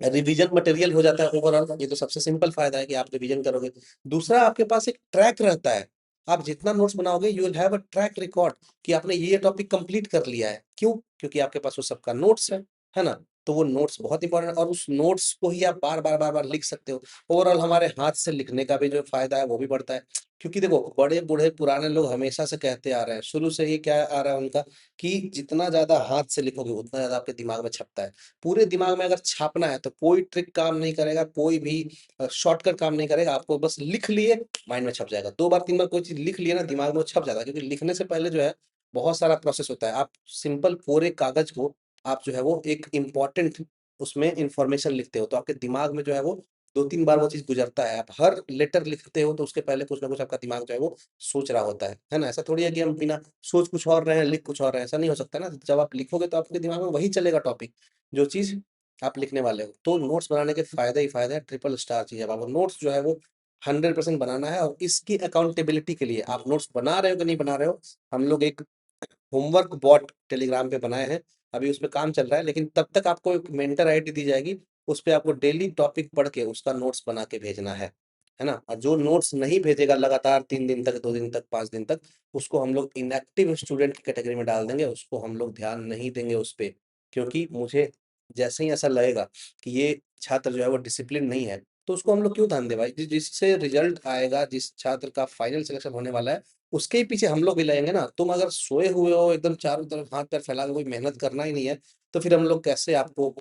रिवीजन मटेरियल हो जाता है ओवरऑल, ये तो सबसे सिंपल फ़ायदा है कि आप रिवीजन करोगे। दूसरा, आपके पास एक ट्रैक रहता है। आप जितना नोट्स बनाओगे you will have a track record कि आपने ये टॉपिक कंप्लीट कर लिया है। क्यों? क्योंकि आपके पास वो सबका नोट्स है ना? तो वो नोट्स बहुत इंपॉर्टेंट है और उस नोट्स को ही आप बार-बार, बार-बार लिख सकते हो। ओवरऑल हमारे हाथ से लिखने का भी जो फ़ायदा है वो भी बढ़ता है। क्योंकि देखो, बड़े-बूढ़े पुराने लोग हमेशा से कहते आ रहे हैं, शुरू से ही क्या आ रहा है उनका, कि जितना ज़्यादा हाथ से लिखोगे उतना ज़्यादा आपके दिमाग में छपता है। पूरे दिमाग में अगर छापना है तो कोई ट्रिक काम नहीं करेगा, कोई भी शॉर्टकट काम नहीं करेगा, आपको बस लिख लिए, माइंड में छप जाएगा। 2 बार 3 बार कोई चीज़ लिख लिए ना, दिमाग में वो छप जाता है, क्योंकि लिखने से पहले जो है बहुत सारा प्रोसेस होता है। आप सिंपल कोरे कागज़ को आप जो है वो एक इम्पोर्टेंट उसमें इन्फॉर्मेशन लिखते हो, तो आपके दिमाग में जो है वो 2-3 बार वो चीज़ गुज़रता है। आप हर लेटर लिखते हो तो उसके पहले कुछ ना कुछ आपका दिमाग जो है वो सोच रहा होता है ना? ऐसा थोड़ी है कि हम बिना सोच कुछ और रहे हैं, लिख कुछ और रहे हैं, ऐसा नहीं हो सकता ना। जब आप लिखोगे तो आपके दिमाग में वही चलेगा टॉपिक, जो चीज़ आप लिखने वाले हो। तो नोट्स बनाने के फ़ायदे ही फ़ायदे हैं, ट्रिपल स्टार चीज़ है। अब आपको नोट्स जो है वो 100% बनाना है और इसकी अकाउंटेबिलिटी के लिए आप नोट्स बना रहे हो कि नहीं बना रहे हो, हम लोग एक होमवर्क बॉट टेलीग्राम पे बनाए हैं, अभी उस पे काम चल रहा है, लेकिन तब तक आपको एक मेंटर आईडी दी जाएगी, उस पे आपको डेली टॉपिक पढ़ के उसका नोट्स बना के भेजना है ना? और जो नोट्स नहीं भेजेगा लगातार 3 दिन तक, 2 दिन तक, 5 दिन तक, उसको हम लोग इनएक्टिव स्टूडेंट की कैटेगरी में डाल देंगे, उसको हम लोग ध्यान नहीं देंगे उस पे। क्योंकि मुझे जैसे ही ऐसा लगेगा कि ये छात्र जो है वो डिसिप्लिन नहीं है, तो उसको हम लोग क्यों ध्यान दें भाई? जिससे रिजल्ट आएगा, जिस छात्र का फाइनल सिलेक्शन होने वाला है, उसके ही पीछे हम लोग भी लगेंगे ना। तुम अगर सोए हुए हो एकदम चारों तरफ हाथ पैर फैला के, कोई मेहनत करना ही नहीं है, तो फिर हम लोग कैसे आपको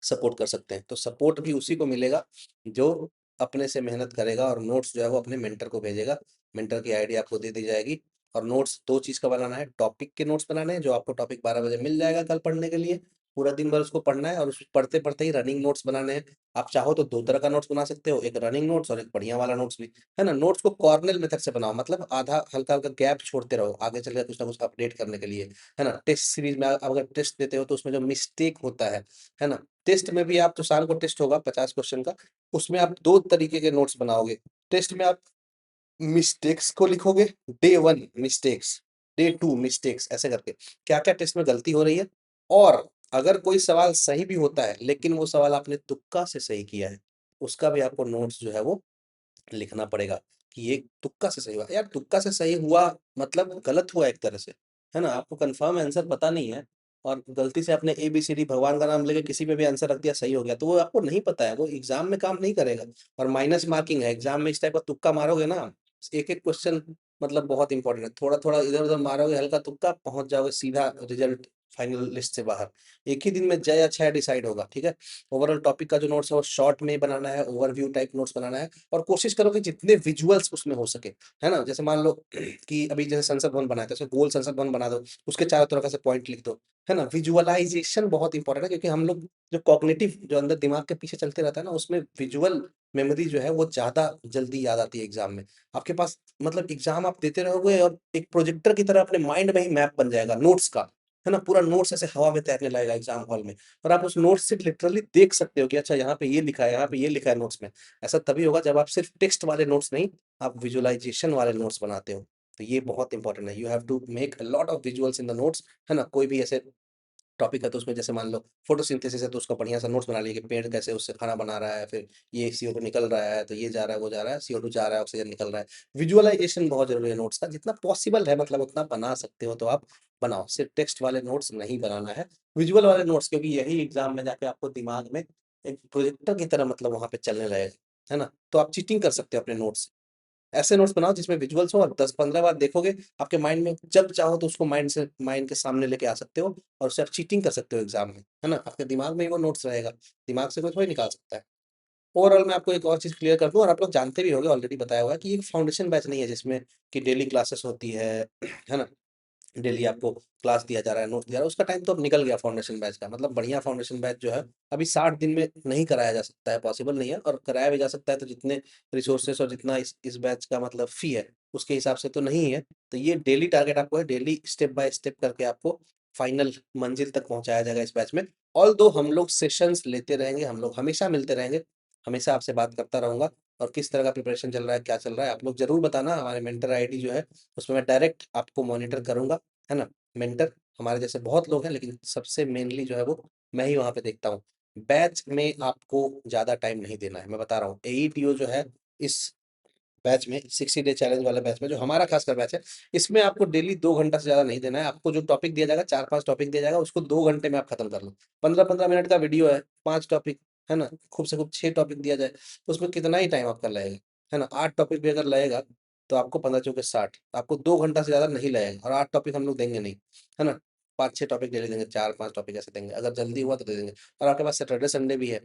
सपोर्ट कर सकते हैं? तो सपोर्ट भी उसी को मिलेगा जो अपने से मेहनत करेगा और नोट्स जो है वो अपने मेंटर को भेजेगा। मेंटर की आईडी आपको दे दी जाएगी और नोट्स 2 चीज़ का बनाना है, टॉपिक के नोट्स बनाने हैं, जो आपको टॉपिक 12 बजे मिल जाएगा कल पढ़ने के लिए। पूरा दिन भर उसको पढ़ना है और उस पढ़ते-पढ़ते ही रनिंग नोट्स बनाने हैं। आप चाहो तो 2 तरह का नोट्स बना सकते हो, एक रनिंग नोट्स और एक बढ़िया वाला नोट्स भी, है ना? नोट्स को कॉर्नल मेथड से बनाओ, मतलब आधा हल्का-हल्का गैप छोड़ते रहो, आगे चल के कुछ ना कुछ अपडेट करने के लिए, है ना? टेस्ट सीरीज़ में आप अगर टेस्ट देते हो तो उसमें जो मिस्टेक होता है ना? टेस्ट में भी आप, तो शाम को टेस्ट होगा 50 क्वेश्चन का, उसमें आप 2 तरीके के नोट्स बनाओगे। टेस्ट में आप मिस्टेक्स को लिखोगे, डे 1 मिस्टेक्स, डे 2 मिस्टेक्स, ऐसे करके। क्या-क्या टेस्ट में गलती हो रही है, और अगर कोई सवाल सही भी होता है, लेकिन वो सवाल आपने तुक्का से सही किया है, उसका भी आपको नोट्स जो है वो लिखना पड़ेगा कि ये तुक्का से सही हुआ। यार तुक्का से सही हुआ मतलब गलत हुआ एक तरह से, है ना? आपको कन्फर्म आंसर पता नहीं है और गलती से आपने एबीसीडी भगवान का नाम लेके किसी पे भी आंसर रख दिया, सही हो गया, तो वो आपको नहीं पता है, वो एग्ज़ाम में काम नहीं करेगा और माइनस मार्किंग है। एग्ज़ाम में इस टाइप का तुक्का मारोगे ना, एक-एक क्वेश्चन मतलब बहुत इंपॉर्टेंट है। थोड़ा-थोड़ा इधर-उधर मारोगे हल्का तुक्का, पहुँच जाओगे सीधा रिजल्ट फाइनल लिस्ट से बाहर। एक ही दिन में जय या क्षय डिसाइड होगा, ठीक है? ओवरऑल टॉपिक का जो नोट्स है वो शॉर्ट में बनाना है, ओवरव्यू टाइप नोट्स बनाना है और कोशिश करो कि जितने विजुअल्स उसमें हो सके, है ना? जैसे मान लो कि अभी जैसे संसद भवन बनाया था, तो गोल संसद भवन बना दो, उसके चारों तरफ ऐसे पॉइंट लिख दो, है ना? विजुअलाइज़ेशन बहुत इंपॉर्टेंट है, क्योंकि हम लोग जो कॉग्निटिव जो अंदर दिमाग के पीछे चलते रहता है ना, उसमें विजुअल मेमोरी जो है वो ज़्यादा जल्दी याद आती है एग्ज़ाम में। आपके पास मतलब एग्ज़ाम आप देते रहोगे और एक प्रोजेक्टर की तरह अपने माइंड में ही मैप बन जाएगा नोट्स का, है ना? पूरा नोट्स ऐसे हवा में तैरने लगेगा एग्ज़ाम हॉल में और आप उस नोट्स से लिटरली देख सकते हो कि अच्छा यहाँ पे ये लिखा है, यहाँ पे ये लिखा है नोट्स में। ऐसा तभी होगा जब आप सिर्फ टेक्स्ट वाले नोट्स नहीं, आप विजुअलाइज़ेशन वाले नोट्स बनाते हो। तो ये बहुत इंपॉर्टेंट है। You have to make a lot of visuals in the notes, है ना? कोई भी ऐसे टॉपिक है तो उसमें जैसे मान लो फोटोसिंथेसिस है तो उसका बढ़िया सा नोट्स बना लिए कि पेड़ कैसे उससे खाना बना रहा है, फिर ये CO2 निकल रहा है, तो ये जा रहा है, वो जा रहा है, CO2 जा रहा है, ऑक्सीजन निकल रहा है। विजुअलाइज़ेशन बहुत ज़रूरी है नोट्स का, जितना पॉसिबल है मतलब उतना बना सकते हो तो आप बनाओ। सिर्फ टेक्स्ट वाले नोट्स नहीं बनाना है, विजुअल वाले नोट्स, क्योंकि यही एग्ज़ाम में जाके आपको दिमाग में एक प्रोजेक्टर की तरह मतलब वहाँ पे चलने लगेगा, है ना? तो आप चीटिंग कर सकते हो अपने नोट्स से। ऐसे नोट्स बनाओ जिसमें विजुअल्स हो और 10-15 बार देखोगे, आपके माइंड में जब चाहो तो उसको माइंड के सामने लेके आ सकते हो और उससे आप चीटिंग कर सकते हो एग्ज़ाम में, है ना? आपके दिमाग में ही वो नोट्स रहेगा, दिमाग से कोई थोड़ी निकाल सकता है। ओवरऑल मैं आपको एक और चीज़ क्लियर कर दूँ, और आप लोग जानते भी होंगे, ऑलरेडी बताया हुआ है कि ये फाउंडेशन बैच नहीं है जिसमें कि डेली क्लासेस होती है ना? डेली आपको क्लास दिया जा रहा है, नोट्स दिया जा रहा है, उसका टाइम तो अब निकल गया फाउंडेशन बैच का। मतलब बढ़िया फाउंडेशन बैच जो है, अभी 60 दिन में नहीं कराया जा सकता है, पॉसिबल नहीं है, और कराया भी जा सकता है तो जितने रिसोर्सेज़ और जितना इस बैच का मतलब फ़ी है, उसके हिसाब से तो नहीं है। तो ये डेली टारगेट आपको है, डेली स्टेप बाय स्टेप करके आपको फाइनल मंजिल तक पहुँचाया जाएगा इस बैच में। ऑल्दो हम लोग सेशंस लेते रहेंगे, हम लोग हमेशा मिलते रहेंगे, हमेशा आपसे बात करता रहूँगा और किस तरह का प्रिपरेशन चल रहा है, क्या चल रहा है, आप लोग ज़रूर बताना। हमारे मेंटर आईडी जो है, उसमें मैं डायरेक्ट आपको मॉनिटर करूँगा, है ना? मेंटर हमारे जैसे बहुत लोग हैं, लेकिन सबसे मेनली जो है वो मैं ही वहाँ पे देखता हूँ। बैच में आपको ज़्यादा टाइम नहीं देना है, मैं बता रहा हूँ। एईटीओ जो है, इस बैच में 60 डे चैलेंज वाले बैच में, जो हमारा खासकर बैच है, इसमें आपको डेली 2 घंटा से ज़्यादा नहीं देना है। आपको जो टॉपिक दिया जाएगा, 4-5 टॉपिक दिया जाएगा, उसको 2 घंटे में आप खत्म कर लो। 15-15 मिनट का वीडियो है, 5 टॉपिक, है ना? खूब से खूब 6 टॉपिक दिया जाए, तो उसमें कितना ही टाइम आपका लगेगा, है ना? 8 टॉपिक भी अगर लगेगा, तो आपको 15 चौके 60, आपको 2 घंटा से ज़्यादा नहीं लगेगा, और 8 टॉपिक हम लोग देंगे नहीं, है ना? 5-6 टॉपिक डेली देंगे, 4-5 टॉपिक ऐसे देंगे, अगर जल्दी हुआ तो दे देंगे। और आपके पास सैटरडे संडे भी है,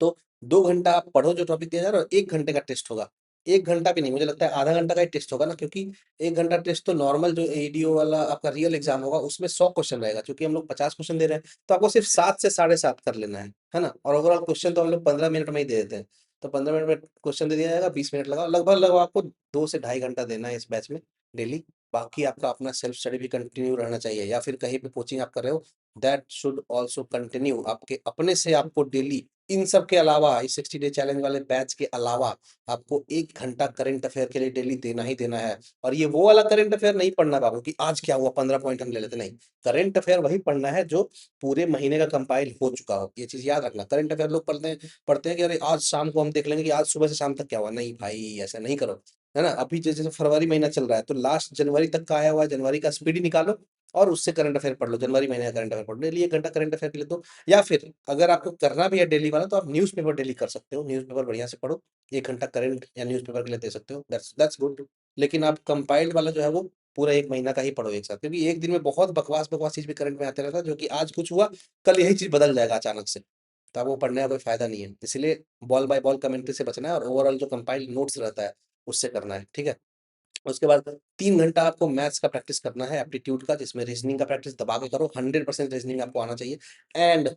तो 2 घंटा आप पढ़ो जो टॉपिक दिया जा रहा है, और 1 घंटे का टेस्ट होगा। 1 घंटा भी नहीं, मुझे लगता है आधा घंटा का ही टेस्ट होगा ना, क्योंकि 1 घंटा टेस्ट तो नॉर्मल जो एडीओ वाला आपका रियल एग्ज़ाम होगा, उसमें 100 क्वेश्चन रहेगा, क्योंकि हम लोग 50 क्वेश्चन दे रहे हैं, तो आपको सिर्फ 7 से साढ़े 7 कर लेना है ना? और ओवरऑल क्वेश्चन तो हम लोग 15 मिनट में ही दे देते हैं। तो 15 मिनट में क्वेश्चन दे दिया जाएगा, 20 मिनट लगाओ, लगभग लगभग आपको 2 से ढाई घंटा देना है इस बैच में डेली। बाकी आपका अपना सेल्फ स्टडी भी कंटिन्यू रहना चाहिए, या फिर कहीं पे कोचिंग आप कर रहे हो, दैट शुड आल्सो कंटिन्यू। आपके अपने से आपको डेली इन सब के अलावा, इस 60 डे चैलेंज वाले बैच के अलावा आपको 1 घंटा करंट अफेयर के लिए डेली देना ही देना है। और ये वो वाला करंट अफेयर नहीं पढ़ना बाबू कि आज क्या हुआ 15 पॉइंट हम ले लेते, नहीं। करंट अफेयर वही पढ़ना है जो पूरे महीने का कंपाइल हो चुका हो। ये चीज याद रखना। करंट अफेयर लोग पढ़ते हैं कि अरे आज शाम को हम देख लेंगे कि आज सुबह से शाम तक क्या हुआ। नहीं भाई, ऐसा नहीं करो, है ना। अभी जैसे फरवरी महीना चल रहा है, तो लास्ट जनवरी तक का आया हुआ है, जनवरी का स्पीड निकालो और उससे करंट अफेयर पढ़ लो। जनवरी महीने का करंट अफेयर पढ़ो डेली, 1 घंटा करंट अफेयर के लिए दो। या फिर अगर आपको करना भी है डेली वाला, तो आप न्यूज़पेपर डेली कर सकते हो। न्यूज़पेपर बढ़िया से पढ़ो, 1 घंटा करंट या न्यूज़पेपर के लिए दे सकते हो, दैट्स गुड। लेकिन आप कंपाइल्ड वाला जो है वो पूरा 1 महीना का ही पढ़ो एक साथ, क्योंकि एक दिन में बहुत बकवास बकवास चीज भी करंट में आते रहता है, जो कि आज कुछ हुआ कल यही चीज बदल जाएगा अचानक से। तो वो पढ़ने का कोई फायदा नहीं है। इसलिए बॉल बाय बॉल कमेंट्री से बचना है, और ओवरऑल जो कंपाइल्ड नोट्स रहता है उससे करना है, ठीक है। उसके बाद 3 घंटा आपको मैथ्स का प्रैक्टिस करना है, एप्टीट्यूड का, जिसमें रीजनिंग का प्रैक्टिस दबा के करो। 100% रीजनिंग आपको आना चाहिए। एंड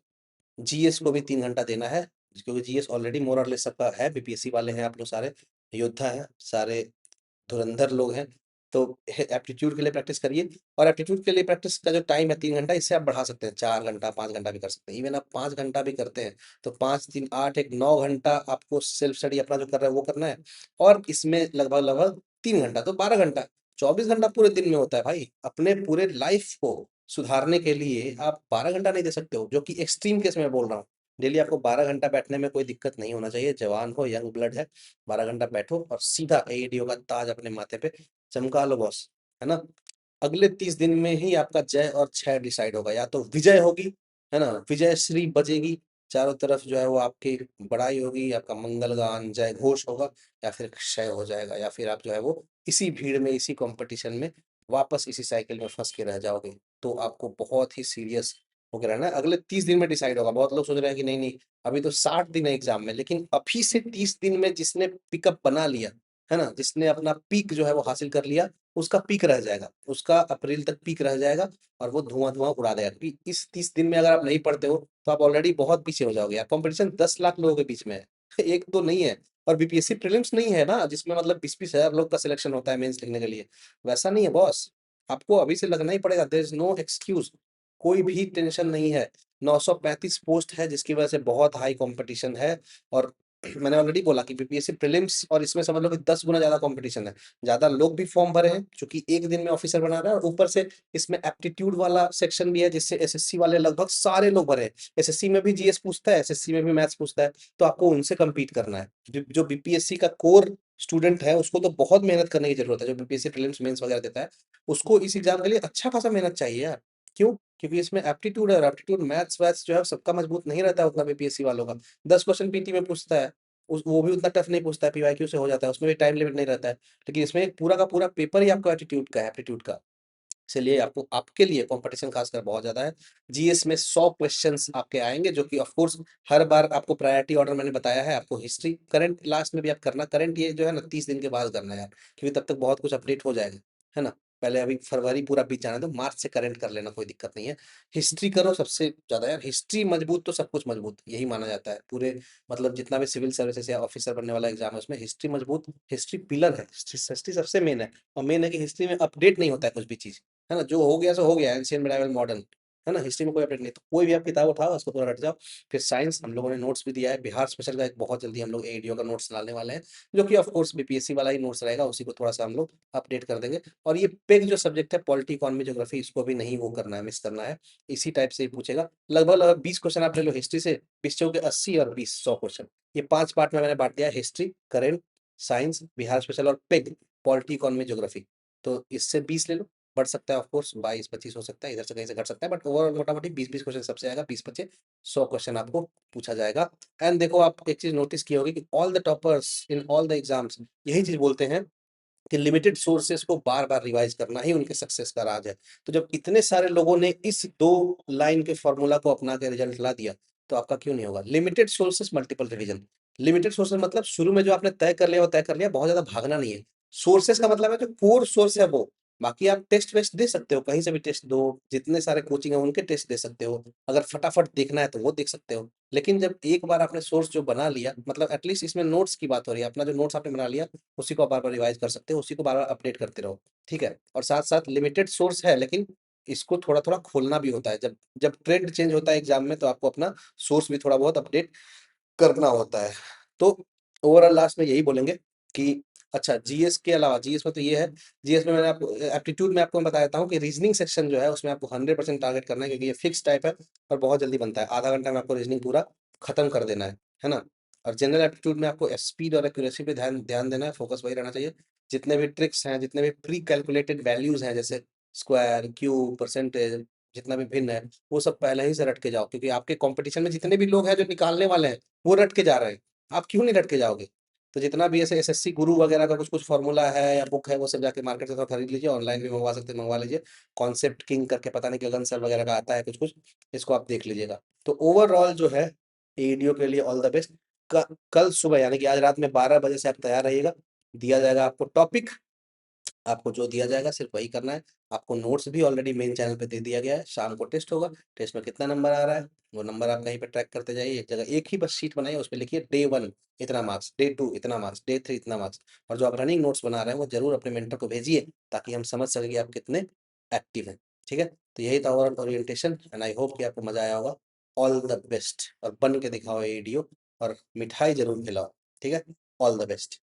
जीएस को भी 3 घंटा देना है, क्योंकि जीएस ऑलरेडी मोर और लेस सबका है। बीपीएससी वाले हैं आप लोग, सारे योद्धा हैं, सारे धुरंधर लोग हैं। तो एप्टीट्यूड के लिए प्रैक्टिस करिए। और एप्टीट्यूड के लिए प्रैक्टिस का जो टाइम है 3 घंटा, इससे आप बढ़ा सकते हैं, 4 घंटा 5 घंटा भी कर सकते हैं। इवन आप 5 घंटा भी करते हैं तो 5 3 8 एक 9 घंटा आपको सेल्फ स्टडी अपना जो कर रहा है वो करना है। और इसमें लगभग लगभग 3 घंटा, तो 12 घंटा। 24 घंटा पूरे दिन में होता है भाई। अपने पूरे लाइफ को सुधारने के लिए आप 12 घंटा नहीं दे सकते हो, जो कि एक्सट्रीम केस में बोल रहा हूँ। डेली आपको 12 घंटा बैठने में कोई दिक्कत नहीं होना चाहिए। जवान हो, यंग ब्लड है, 12 घंटा बैठो और सीधा एईडीओ का ताज अपने माथे पे चमका लो बॉस, है ना। अगले 30 दिन में ही आपका जय और क्षय डिसाइड होगा। या तो विजय होगी, है ना, विजय श्री बजेगी चारों तरफ, जो है वो आपकी बड़ाई होगी, आपका मंगल गान जय घोष होगा, या फिर क्षय हो जाएगा, या फिर आप जो है वो इसी भीड़ में, इसी कंपटीशन में वापस इसी साइकिल में फंस के रह जाओगे। तो आपको बहुत ही सीरियस होके रहना है। अगले 30 दिन में डिसाइड होगा। बहुत लोग सोच रहे हैं कि नहीं नहीं, अभी तो 60 दिन है एग्जाम में, लेकिन अभी से 30 दिन में जिसने पिकअप बना लिया, है ना, जिसने अपना पीक जो है वो हासिल कर लिया, उसका पीक रह जाएगा, उसका अप्रैल तक पीक रह जाएगा, और वो धुआं धुआं उड़ा देगा। क्योंकि इस 30 दिन में अगर आप नहीं पढ़ते हो तो आप ऑलरेडी बहुत पीछे हो जाओगे यार। कंपटीशन 10 लाख लोगों के बीच में है एक तो नहीं है। और बीपीएससी प्रीलिम्स नहीं है ना, जिसमें मतलब 20-20 हजार लोग का सिलेक्शन होता है मेंस लिखने के लिए। वैसा नहीं है बॉस। आपको अभी से लगना ही पड़ेगा। देयर इज नो एक्सक्यूज, कोई भी टेंशन नहीं है। 935 पोस्ट है, जिसकी वजह से बहुत हाई कंपटीशन है। और मैंने ऑलरेडी बोला कि बीपीएससी प्रीलिम्स और इसमें समझ लो कि 10 गुना ज्यादा कंपटीशन है। ज्यादा लोग भी फॉर्म भरे हैं, क्योंकि एक दिन में ऑफिसर बना रहा है, और ऊपर से इसमें एप्टीट्यूड वाला सेक्शन भी है, जिससे एसएससी वाले लगभग सारे लोग भरे हैं। एसएससी में भी जीएस पूछता है, एसएससी में भी मैथ्स पूछता है, तो आपको उनसे कम्पीट करना है। जो बीपीएससी का कोर स्टूडेंट है, उसको तो बहुत मेहनत करने की जरूरत है। जो बीपीएससी प्रीलिम्स मेंस वगैरह देता है, उसको इस एग्जाम के लिए अच्छा खासा मेहनत चाहिए यार। क्यों? क्योंकि इसमें एप्टीट्यूड है, और एप्टीट्यूड मैथ्स वैथ्स जो है सबका मजबूत नहीं रहता है उतना बीपीएससी वालों का। 10 क्वेश्चन पीटी में पूछता है, वो भी उतना टफ नहीं पूछता है, पीवाईक्यू से हो जाता है, उसमें भी टाइम लिमिट नहीं रहता है। लेकिन इसमें एक पूरा का पूरा पेपर ही आपका एप्टीट्यूड का है, एप्टीट्यूड का। इसलिए आपको, आपके लिए कंपटीशन खासकर बहुत ज्यादा है। जीएस में 100 क्वेश्चंस आपके आएंगे, जो कि ऑफ कोर्स हर बार आपको प्रायोरिटी ऑर्डर मैंने बताया है। आपको हिस्ट्री करंट लास्ट में भी आप करना। करंट ये जो है ना 30 दिन के बाद करना है यार, क्योंकि तब तक बहुत कुछ अपडेट हो जाएगा, है ना। पहले अभी फरवरी पूरा बीत जाना, तो मार्च से करंट कर लेना, कोई दिक्कत नहीं है। हिस्ट्री करो सबसे ज्यादा यार। हिस्ट्री मजबूत तो सब कुछ मजबूत, यही माना जाता है पूरे, मतलब जितना भी सिविल सर्विसेज या ऑफिसर बनने वाला एग्जाम है उसमें हिस्ट्री मजबूत, हिस्ट्री पिलर है। हिस्ट्री सबसे मेन है। और मेन है कि हिस्ट्री में अपडेट नहीं होता है कुछ भी चीज, है ना। जो हो गया सो हो गया, एंशियंट मिडाइवल मॉडर्न, है ना। हिस्ट्री में कोई अपडेट नहीं। तो कोई भी आप किताब उठाओ, उसको पूरा रट जाओ। फिर साइंस हम लोगों ने नोट्स भी दिया है, बिहार स्पेशल का एक बहुत जल्दी हम लोग एडीओ का नोट्स डालने वाले हैं, जो कि ऑफ कोर्स बीपीएससी वाला ही नोट्स रहेगा, उसी को थोड़ा सा हम लोग अपडेट कर देंगे। और ये पेग जो सब्जेक्ट है, पॉलिटी इकोनॉमी ज्योग्राफी, इसको भी नहीं वो करना है, मिस करना है। इसी टाइप से ही पूछेगा। लगभग लगभग 20 क्वेश्चन आप ले लो हिस्ट्री से, 20 चौके 80 और 20 100 क्वेश्चन। ये 5 पार्ट में मैंने बांट दिया है, history, current, science, Bihar special और पेग, पॉलिटी इकोनॉमी ज्योग्राफी। तो इससे 20 ले लो। बढ़ सकता है ऑफ कोर्स, 22-25 हो सकता है, इधर से कहीं से घट सकता है, बट ओवरऑल मोटा-मोटी 20-20 क्वेश्चन सबसे आएगा, 20-25 100 क्वेश्चन आपको पूछा जाएगा। एंड देखो, आप एक चीज नोटिस की होगी कि all the toppers in all the exams यही चीज बोलते हैं कि लिमिटेड सोर्सेस को बार-बार रिवाइज करना ही उनके सक्सेस का राज है। तो जब इतने सारे लोगों ने इस 2 लाइन के फॉर्मूला को अपना के रिजल्ट ला दिया, तो आपका क्यों नहीं होगा? Limited sources, multiple revision. Limited sources मतलब शुरू में जो आपने तय कर लिया वो तय कर लिया, बहुत ज्यादा भागना नहीं है। सोर्सेस का मतलब है जो कोर सोर्स है वो, बाकी आप टेस्ट वेस्ट दे सकते हो, कहीं से भी टेस्ट दो, जितने सारे कोचिंग है उनके टेस्ट दे सकते हो, अगर फटाफट देखना है तो वो देख सकते हो। लेकिन जब एक बार आपने सोर्स जो बना लिया, मतलब एटलीस्ट इसमें नोट्स की बात हो रही है, अपना जो नोट्स आपने बना लिया उसी को बार बार रिवाइज कर सकते हो, उसी को बार बार अपडेट करते रहो, ठीक है। और साथ साथ लिमिटेड सोर्स है, लेकिन इसको थोड़ा थोड़ा खोलना भी होता है, जब जब ट्रेंड चेंज होता है एग्जाम में, तो आपको अपना सोर्स भी थोड़ा बहुत अपडेट करना होता है। तो ओवरऑल लास्ट में यही बोलेंगे कि अच्छा, जीएस के अलावा, जीएस में तो ये है, जीएस में मैंने आपको एप्टीट्यूड में आपको मैं बता देता हूँ कि रीजनिंग सेक्शन जो है उसमें आपको 100% टारगेट करना है, क्योंकि ये फिक्स टाइप है और बहुत जल्दी बनता है, आधा घंटा में आपको रीजनिंग पूरा खत्म कर देना है ना। और जनरल एप्टीट्यूड में आपको स्पीड और एक्यूरेसी पे ध्यान ध्यान देना है, फोकस वही रहना चाहिए। जितने भी ट्रिक्स हैं, जितने भी प्री कैलकुलेटेड वैल्यूज हैं, जैसे स्क्वायर, क्यूब, परसेंटेज, जितना भी भिन्न है, वो सब पहले ही से रट के जाओ, क्योंकि आपके कंपटीशन में जितने भी लोग हैं जो निकालने वाले हैं वो रट के जा रहे हैं, आप क्यों नहीं रट के जाओगे। तो जितना भी ऐसे एसएससी गुरु वगैरह का कुछ कुछ फॉर्मूला है या बुक है, वो सब जाके मार्केट से थोड़ा खरीद लीजिए, ऑनलाइन भी मंगवा सकते हैं, मंगवा लीजिए। कॉन्सेप्ट किंग करके पता नहीं गगन सर वगैरह का आता है कुछ कुछ, इसको आप देख लीजिएगा। तो ओवरऑल जो है एडीओ के लिए ऑल द बेस्ट। कल सुबह यानी कि आज रात में 12 बजे से आप तैयार रहिएगा, दिया जाएगा आपको टॉपिक, आपको जो दिया जाएगा सिर्फ वही करना है। आपको नोट्स भी ऑलरेडी मेन चैनल पे दे दिया गया है, शाम को टेस्ट होगा, टेस्ट में कितना नंबर आ रहा है वो नंबर आप कहीं पे ट्रैक करते जाइए, एक जगह एक ही बस शीट बनाइए, उस पे लिखिए डे 1 इतना मार्क्स, डे 2 इतना मार्क्स, डे 3 इतना मार्क्स। और जो आप रनिंग नोट्स बना रहे हैं वो जरूर अपने मेंटर को भेजिए, ताकि हम समझ सकें कि आप कितने एक्टिव हैं, ठीक है। तो यही था overall orientation, and I hope कि आपको मजा आया होगा। ऑल द बेस्ट, और बन के दिखाओ ये वीडियो, और मिठाई जरूर खिलाओ, ठीक है। All the best.